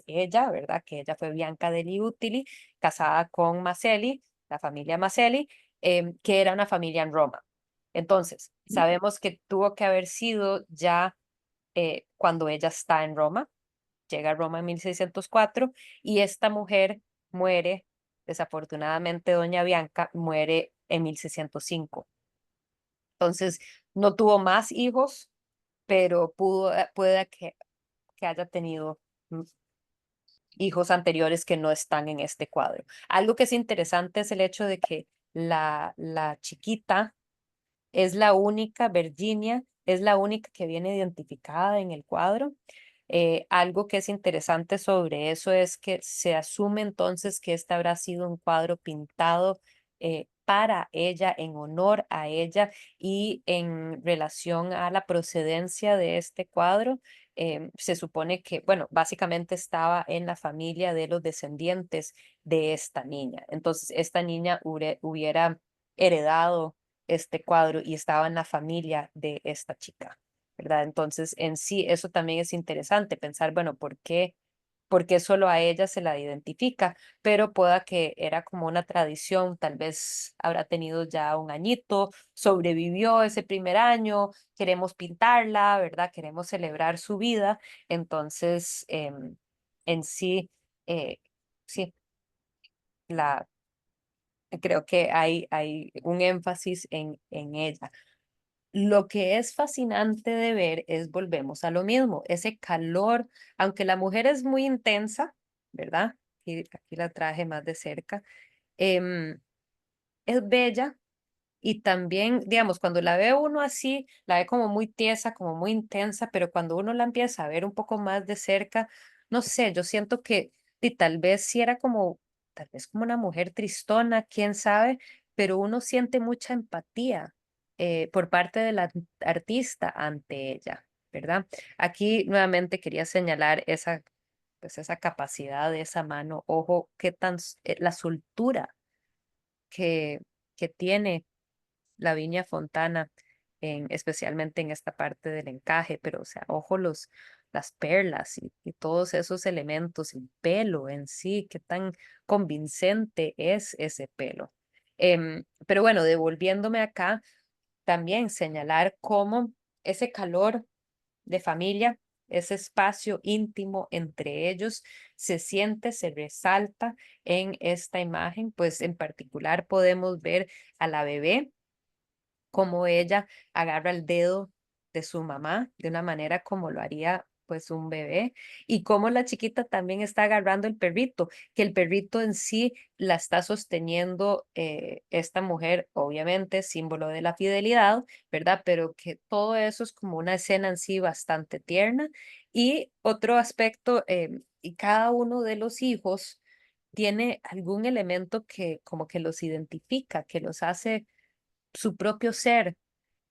ella, ¿verdad? Que ella fue Bianca degli Utili, casada con Maselli, la familia Maselli, que era una familia en Roma. Entonces, sabemos que tuvo que haber sido ya cuando ella está en Roma, llega a Roma en 1604 y esta mujer muere, desafortunadamente doña Bianca muere en 1605. Entonces, no tuvo más hijos, pero puede que haya tenido hijos anteriores que no están en este cuadro. Algo que es interesante es el hecho de que la chiquita es la única, Virginia, es la única que viene identificada en el cuadro. Algo que es interesante sobre eso es que se asume entonces que este habrá sido un cuadro pintado para ella, en honor a ella y en relación a la procedencia de este cuadro. Se supone que, bueno, básicamente estaba en la familia de los descendientes de esta niña. Entonces, esta niña hubiera heredado este cuadro y estaba en la familia de esta chica, ¿verdad? Entonces, en sí, eso también es interesante, pensar, bueno, por qué solo a ella se la identifica? Pero pueda que era como una tradición, tal vez habrá tenido ya un añito, sobrevivió ese primer año, queremos pintarla, ¿verdad? Queremos celebrar su vida, entonces, en sí, sí, la creo que hay un énfasis en ella. Lo que es fascinante de ver es, volvemos a lo mismo, ese calor, aunque la mujer es muy intensa, ¿verdad? Y aquí la traje más de cerca, em, es bella y también, digamos, cuando la ve uno así, la ve como muy tiesa, como muy intensa, pero cuando uno la empieza a ver un poco más de cerca, no sé, yo siento que y tal vez si era como, tal vez como una mujer tristona, quién sabe, pero uno siente mucha empatía por parte de la artista ante ella, ¿verdad? Aquí nuevamente quería señalar esa, pues esa capacidad de esa mano, ojo, qué tan, la soltura que, que tiene la Viña Fontana, especialmente en esta parte del encaje, pero o sea, ojo las perlas y todos esos elementos, el pelo en sí, qué tan convincente es ese pelo. Pero bueno, devolviéndome acá, también señalar cómo ese calor de familia, ese espacio íntimo entre ellos se siente, se resalta en esta imagen, pues en particular podemos ver a la bebé cómo ella agarra el dedo de su mamá de una manera como lo haría pues un bebé y cómo la chiquita también está agarrando el perrito, que el perrito en sí la está sosteniendo esta mujer, obviamente símbolo de la fidelidad, ¿verdad? Pero que todo eso es como una escena en sí bastante tierna y otro aspecto, y cada uno de los hijos tiene algún elemento que como que los identifica, que los hace su propio ser.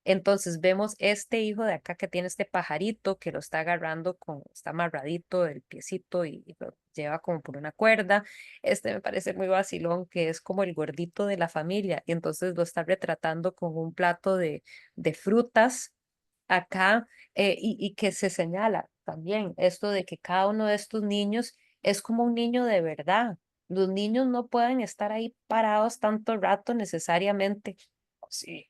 Entonces vemos este hijo de acá que tiene este pajarito que lo está agarrando con, está amarradito del piecito y lo lleva como por una cuerda. Este me parece muy vacilón, que es como el gordito de la familia y entonces lo está retratando con un plato de frutas acá y que se señala también esto de que cada uno de estos niños es como un niño de verdad. Los niños no pueden estar ahí parados tanto rato necesariamente. Sí,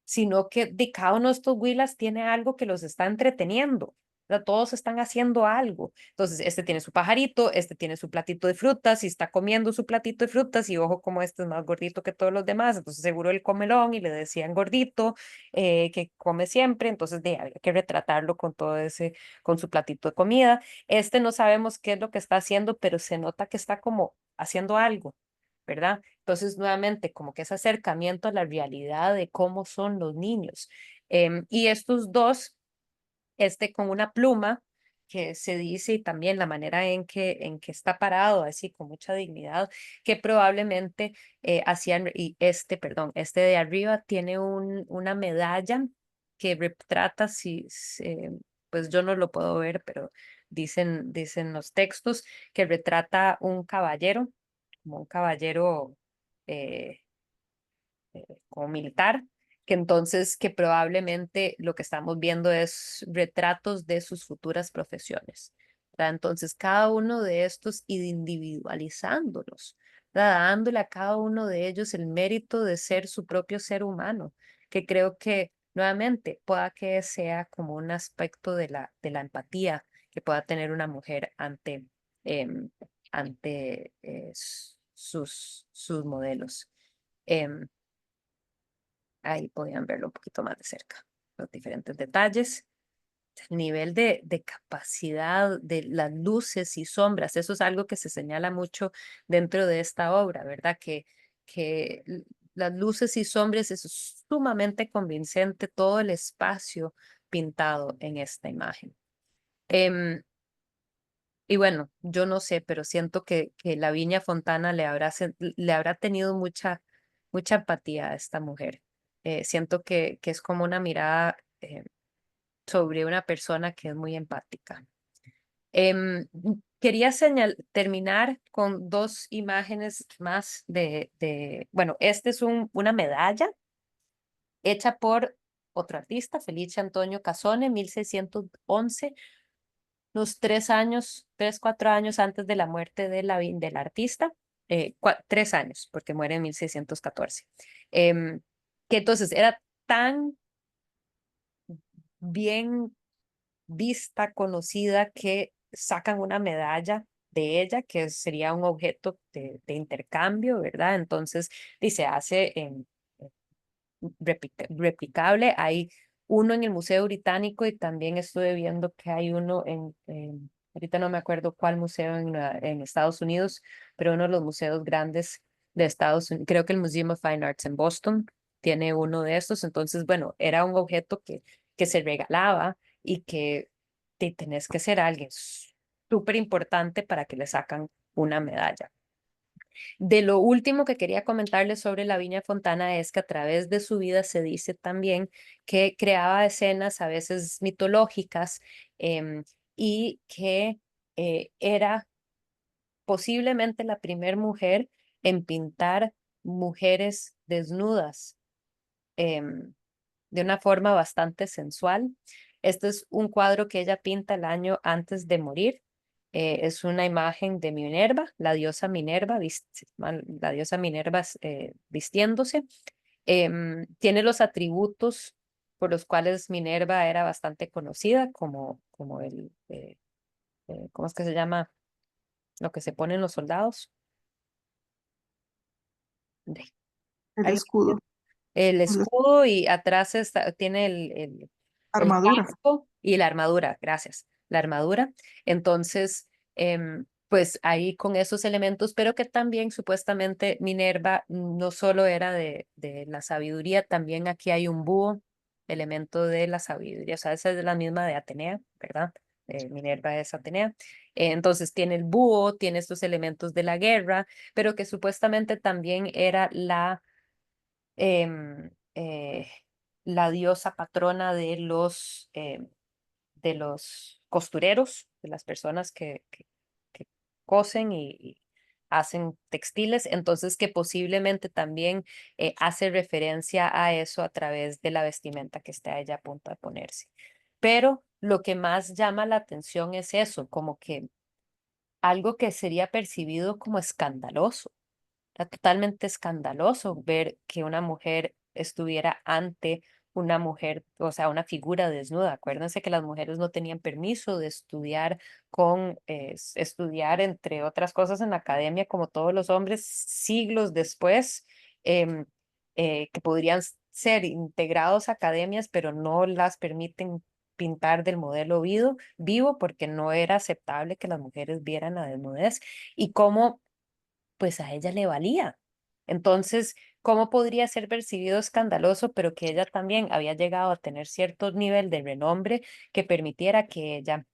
sino que de cada uno de estos huilas tiene algo que los está entreteniendo, sea, todos están haciendo algo. Entonces, este tiene su pajarito, este tiene su platito de frutas y está comiendo su platito de frutas y ojo como este es más gordito que todos los demás, entonces seguro el comelón y le decían gordito, que come siempre, entonces había que retratarlo con todo ese, con su platito de comida. Este no sabemos qué es lo que está haciendo, pero se nota que está como haciendo algo, ¿verdad? Entonces, nuevamente, como que ese acercamiento a la realidad de cómo son los niños. Y estos dos con una pluma que se dice y también la manera en que está parado, así con mucha dignidad, que probablemente hacían, y perdón, este de arriba tiene una medalla que retrata, pues yo no lo puedo ver, pero dicen los textos, que retrata un caballero, como un caballero eh, como militar, que entonces que probablemente lo que estamos viendo es retratos de sus futuras profesiones, ¿verdad? Entonces cada uno de estos individualizándolos, ¿verdad? Dándole a cada uno de ellos el mérito de ser su propio ser humano, que creo que nuevamente pueda que sea como un aspecto de la empatía que pueda tener una mujer em, ante sus modelos. Em, Ahí podían verlo un poquito más de cerca, los diferentes detalles, el nivel de capacidad de las luces y sombras. Eso es algo que se señala mucho dentro de esta obra, ¿verdad? Que las luces y sombras es sumamente convincente todo el espacio pintado en esta imagen. Y bueno, yo no sé, pero siento que la Viña Fontana le habrá tenido mucha empatía a esta mujer. Siento que es como una mirada sobre una persona que es muy empática. Quería terminar con dos imágenes más bueno, este es una medalla hecha por otro artista, Felice Antonio Casone, 1611, unos 3 años, 4 años antes de la muerte del artista, 3 años, porque muere en 1614. Em, que entonces era tan bien vista, conocida, que sacan una medalla de ella, que sería un objeto de intercambio, ¿verdad? Entonces, se hace replicable. Hay uno en el Museo Británico y también estuve viendo que hay uno ahorita no me acuerdo cuál museo en Estados Unidos, pero uno de los museos grandes de Estados Unidos, creo que el Museum of Fine Arts en Boston tiene uno de estos. Entonces, bueno, era un objeto que se regalaba y que tenés que ser alguien súper importante para que le sacan una medalla. De lo último que quería comentarles sobre la Viña Fontana es que a través de su vida se dice también que creaba escenas a veces mitológicas, y que era posiblemente la primer mujer en pintar mujeres desnudas, em, de una forma bastante sensual. Este es un cuadro que ella pinta el año antes de morir. Es una imagen de Minerva, la diosa Minerva, la diosa Minerva vistiéndose. Tiene los atributos por los cuales Minerva era bastante conocida, como ¿cómo es que se llama? Lo que se ponen los soldados. De- El ¿Alguien? escudo, El la escudo y atrás tiene el armadura. casco y la armadura, gracias, la armadura. Entonces, pues ahí con esos elementos, pero que también supuestamente Minerva no solo era de la sabiduría, también aquí hay un búho, elemento de la sabiduría, o sea, esa es la misma de Atenea, ¿verdad? Minerva es Atenea. Entonces tiene el búho, tiene estos elementos de la guerra, pero que supuestamente también era em, eh, la diosa patrona de los costureros, de las personas que cosen y hacen textiles, entonces que posiblemente también hace referencia a eso a través de la vestimenta que está ella a punto de ponerse. Pero lo que más llama la atención es eso, como que algo que sería percibido como escandaloso. Era totalmente escandaloso ver que una mujer estuviera ante una mujer, o sea, una figura desnuda. Acuérdense que las mujeres no tenían permiso de estudiar estudiar, entre otras cosas, en la academia, como todos los hombres, siglos después, em, que podrían ser integrados a academias, pero no las permiten pintar del modelo vivo porque no era aceptable que las mujeres vieran la desnudez y cómo pues a ella le valía. Entonces, ¿cómo podría ser percibido escandaloso, pero que ella también había llegado a tener cierto nivel de renombre que permitiera que ella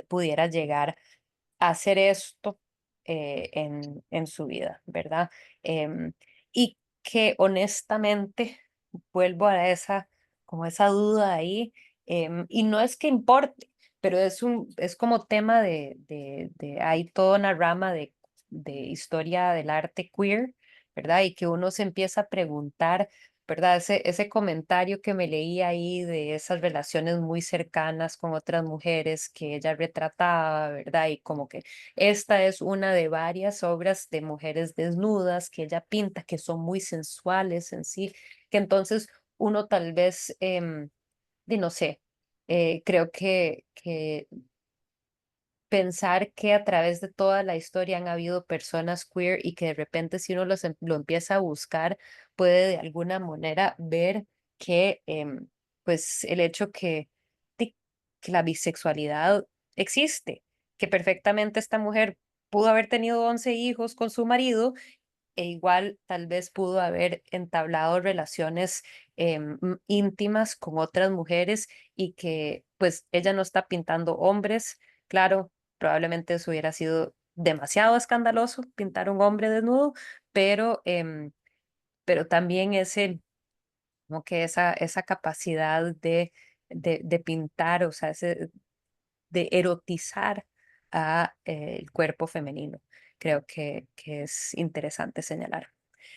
pudiera llegar a hacer esto en su vida, ¿verdad? Em, y que honestamente vuelvo a como esa duda ahí, y no es que importe, pero es como tema hay toda una rama de historia del arte queer, ¿verdad? Y que uno se empieza a preguntar, ¿verdad? Ese comentario que me leí ahí de esas relaciones muy cercanas con otras mujeres que ella retrataba, ¿verdad? Y como que esta es una de varias obras de mujeres desnudas que ella pinta, que son muy sensuales en sí, que entonces uno tal vez, no sé, creo que pensar que a través de toda la historia han habido personas queer y que de repente si uno lo empieza a buscar, puede de alguna manera ver que pues el hecho di- que la bisexualidad existe, que perfectamente esta mujer pudo haber tenido 11 hijos con su marido e igual tal vez pudo haber entablado relaciones íntimas con otras mujeres y que pues ella no está pintando hombres. Claro, probablemente eso hubiera sido demasiado escandaloso, pintar un hombre desnudo, pero, pero también como que esa capacidad de pintar, o sea, de erotizar el cuerpo femenino. Creo que es interesante señalar.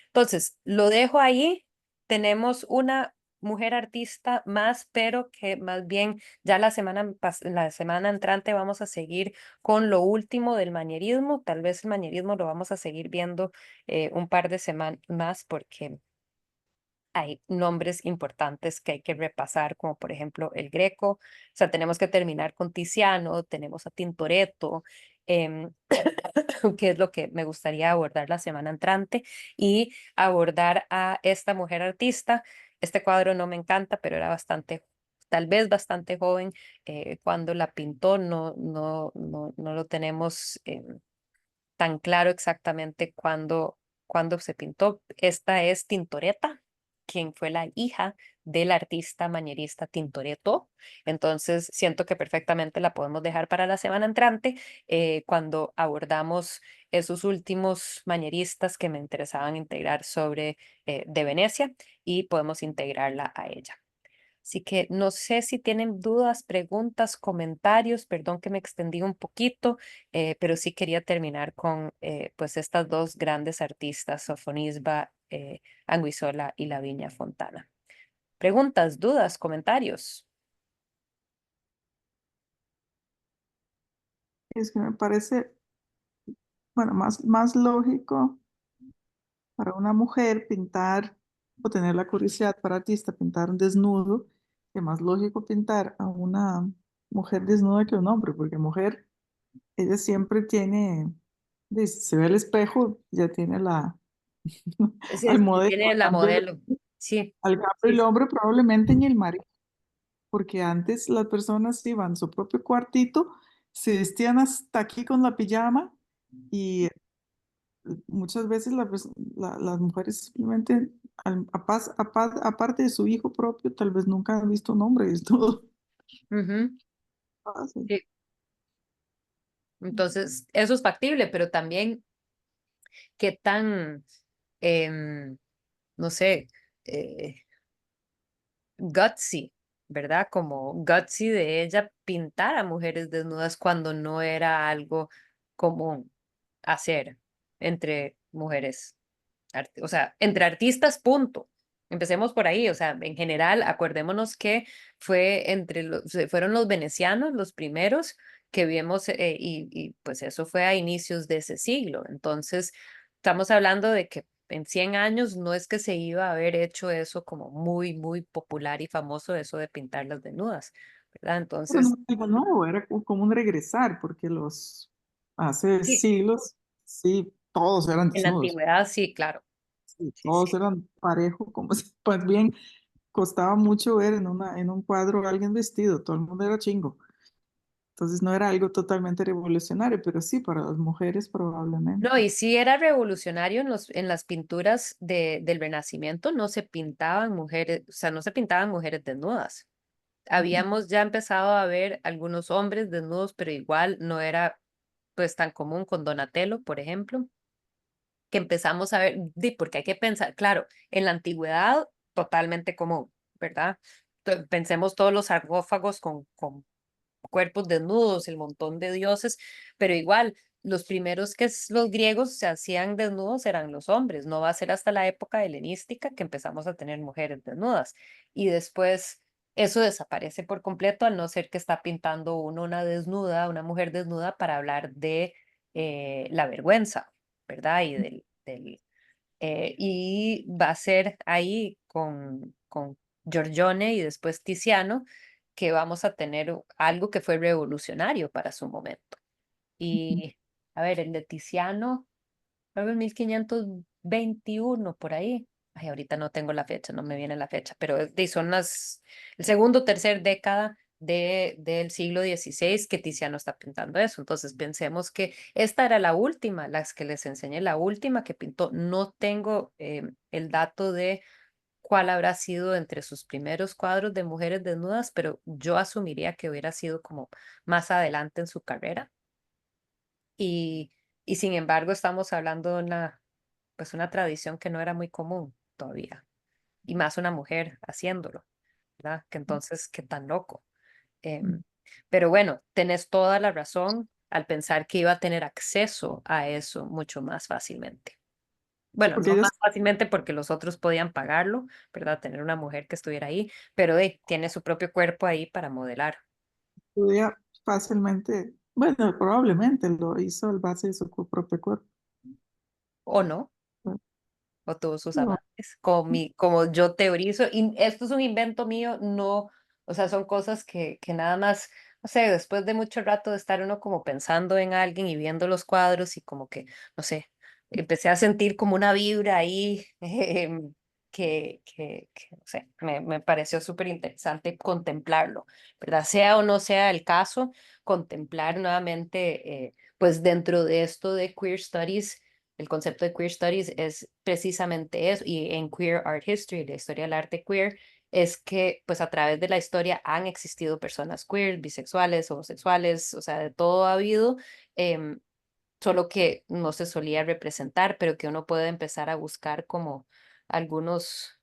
Entonces, lo dejo ahí. Tenemos una mujer artista más, pero que más bien ya la semana entrante vamos a seguir con lo último del manierismo. Tal vez el manierismo lo vamos a seguir viendo un par de semanas más porque hay nombres importantes que hay que repasar, como por ejemplo el Greco. O sea, tenemos que terminar con Tiziano, tenemos a Tintoretto, em, que es lo que me gustaría abordar la semana entrante, y abordar a esta mujer artista. Este cuadro no me encanta, pero era tal vez bastante joven cuando la pintó. No lo tenemos tan claro exactamente cuándo se pintó. Esta es Tintoretta, quien fue la hija del artista manierista Tintoretto. Entonces, siento que perfectamente la podemos dejar para la semana entrante, cuando abordamos esos últimos manieristas que me interesaban integrar de Venecia, y podemos integrarla a ella. Así que no sé si tienen dudas, preguntas, comentarios, perdón que me extendí un poquito, pero sí quería terminar con pues estas dos grandes artistas, Sofonisba Anguissola y Lavinia Fontana. Preguntas, dudas, comentarios. Es que me parece, bueno, más lógico para una mujer pintar o tener la curiosidad para artista pintar un desnudo, que más lógico pintar a una mujer desnuda que un hombre, porque mujer, ella siempre tiene, se ve al espejo, ya tiene al modelo. Tiene la modelo. Sí, Al cambio sí, el sí. hombre probablemente ni el marido, porque antes las personas iban a su propio cuartito, se vestían hasta aquí con la pijama y muchas veces las mujeres simplemente, aparte de su hijo propio, tal vez nunca han visto un hombre, es todo Ujú, fácil. sí. Entonces, eso es factible, pero también qué tan, em, no sé, eh, gutsy, ¿verdad? Como gutsy de ella pintar a mujeres desnudas cuando no era algo común hacer entre mujeres, o sea, entre artistas, punto. Empecemos por ahí, o sea, en general, acordémonos que fueron los venecianos los primeros que vimos, y pues eso fue a inicios de ese siglo. Entonces, estamos hablando de que en 100 años no es que se iba a haber hecho eso como muy, muy popular y famoso, eso de pintarlas desnudas, ¿verdad? Pero no Entonces, es algo nuevo, era como un regresar, porque hace sí, siglos, sí, todos eran en la desnudos, antigüedad sí, claro, sí, sí, todos sí. eran parejo, como si, pues bien, costaba mucho ver en un cuadro a alguien vestido, todo el mundo era chingo. Entonces no era algo totalmente revolucionario, pero sí, para las mujeres No, probablemente. y sí era revolucionario en las pinturas del Renacimiento, no se pintaban mujeres, o sea, no se pintaban mujeres desnudas. Ujú. Habíamos ya empezado a ver algunos hombres desnudos, pero igual no era pues tan común con Donatello, por ejemplo, que empezamos a ver, porque hay que pensar, claro, en la antigüedad totalmente común, ¿verdad? Pensemos todos los sarcófagos con cuerpos desnudos, el montón de dioses, pero igual, los primeros los griegos se hacían desnudos eran los hombres, no va a ser hasta la época helenística que empezamos a tener mujeres desnudas y después eso desaparece por completo al no ser que está pintando uno una desnuda, una mujer desnuda para hablar de la vergüenza, ¿verdad? Y va a ser ahí con Giorgione y después Tiziano que vamos a tener algo que fue revolucionario para su momento. Y a ver, el de Tiziano, creo que en 1521 por ahí. Ay, ahorita no tengo la fecha, no me viene la fecha, pero son el segundo o tercer década del siglo XVI que Tiziano está pintando eso. Entonces pensemos que esta era la última, las que les enseñé, la última que pintó. No tengo el dato de cuál habrá sido entre sus primeros cuadros de mujeres desnudas, pero yo asumiría que hubiera sido como más adelante en su carrera. Y, y sin embargo, estamos hablando de pues una tradición que no era muy común todavía, y más una mujer haciéndolo, ¿verdad? Que entonces, qué tan loco. Em, pero bueno, tenés toda la razón al pensar que iba a tener acceso a eso mucho más fácilmente. Sí, Bueno, porque no más ellos fácilmente porque los otros podían pagarlo, ¿verdad? Tener una mujer que estuviera ahí, pero tiene su propio cuerpo ahí para modelar, podía fácilmente, bueno, probablemente lo hizo al base de su propio cuerpo. ¿o no? ¿No? O tuvo sus No, amantes, como yo teorizo, y esto es un invento mío, no, o sea, son cosas que nada más, no sé, después de mucho rato de estar uno como pensando en alguien y viendo los cuadros y como que, no sé, empecé a sentir como una vibra ahí no sé, me pareció súper interesante contemplarlo, ¿verdad? Sea o no sea el caso, contemplar nuevamente, pues dentro de esto de queer studies el concepto de queer studies es precisamente eso, y en queer art history, la historia del arte queer, es que pues a través de la historia han existido personas queer, bisexuales, homosexuales, o sea, de todo ha habido, em, solo que no se solía representar, pero que uno puede empezar a buscar como algunos,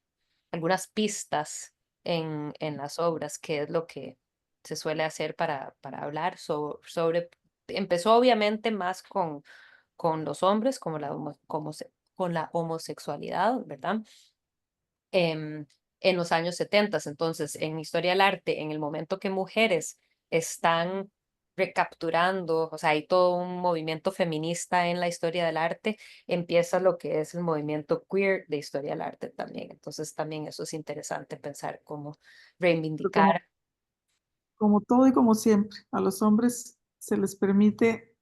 algunas pistas en las obras, que es lo que se suele hacer para hablar empezó obviamente más con los hombres, con la homosexualidad, ¿verdad? Em, en los años 70. Entonces, en Historia del Arte, en el momento que mujeres están recapturando, o sea, hay todo un movimiento feminista en la historia del arte, empieza lo que es el movimiento queer de historia del arte también. Entonces, también eso es interesante pensar cómo pero como, reivindicar, como todo y como siempre, a los hombres se les permite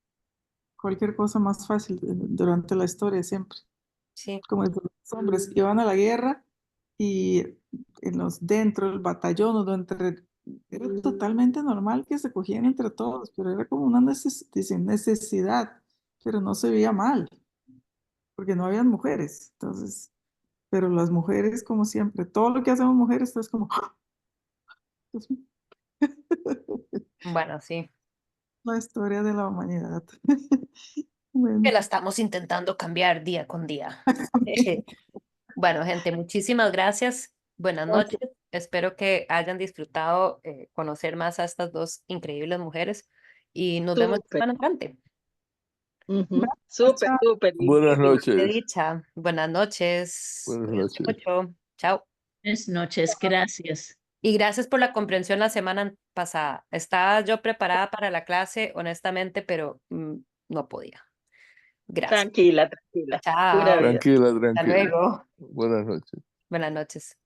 cualquier cosa más fácil durante la historia siempre. sí, Como es, los hombres iban a la guerra y dentro del batallón o era totalmente normal que se cogían entre todos, pero era como una dicen, necesidad, pero no se veía mal, porque no habían mujeres. Entonces, pero las mujeres, como siempre, todo lo que hacemos mujeres es como, ¡ah! Dios mío, bueno, sí, la historia de la humanidad. que Bueno, la estamos intentando cambiar día con día. Bueno, gente, muchísimas gracias. Buenas ok, noches. Espero que hayan disfrutado conocer más a estas dos increíbles mujeres y nos vemos la Súper. semana entrante. Ujú. gracias, Súper, chao. súper. Buenas Qué noches. dicha. Buenas noches. Buenas Cuídense noches. mucho. Chao. Buenas noches, gracias. Y gracias por la comprensión la semana pasada. Estaba yo preparada para la clase, honestamente, pero no podía. Gracias. Tranquila, tranquila. Pura Chao. vida. Tranquila, Hasta tranquila. luego. Buenas noches. Buenas noches.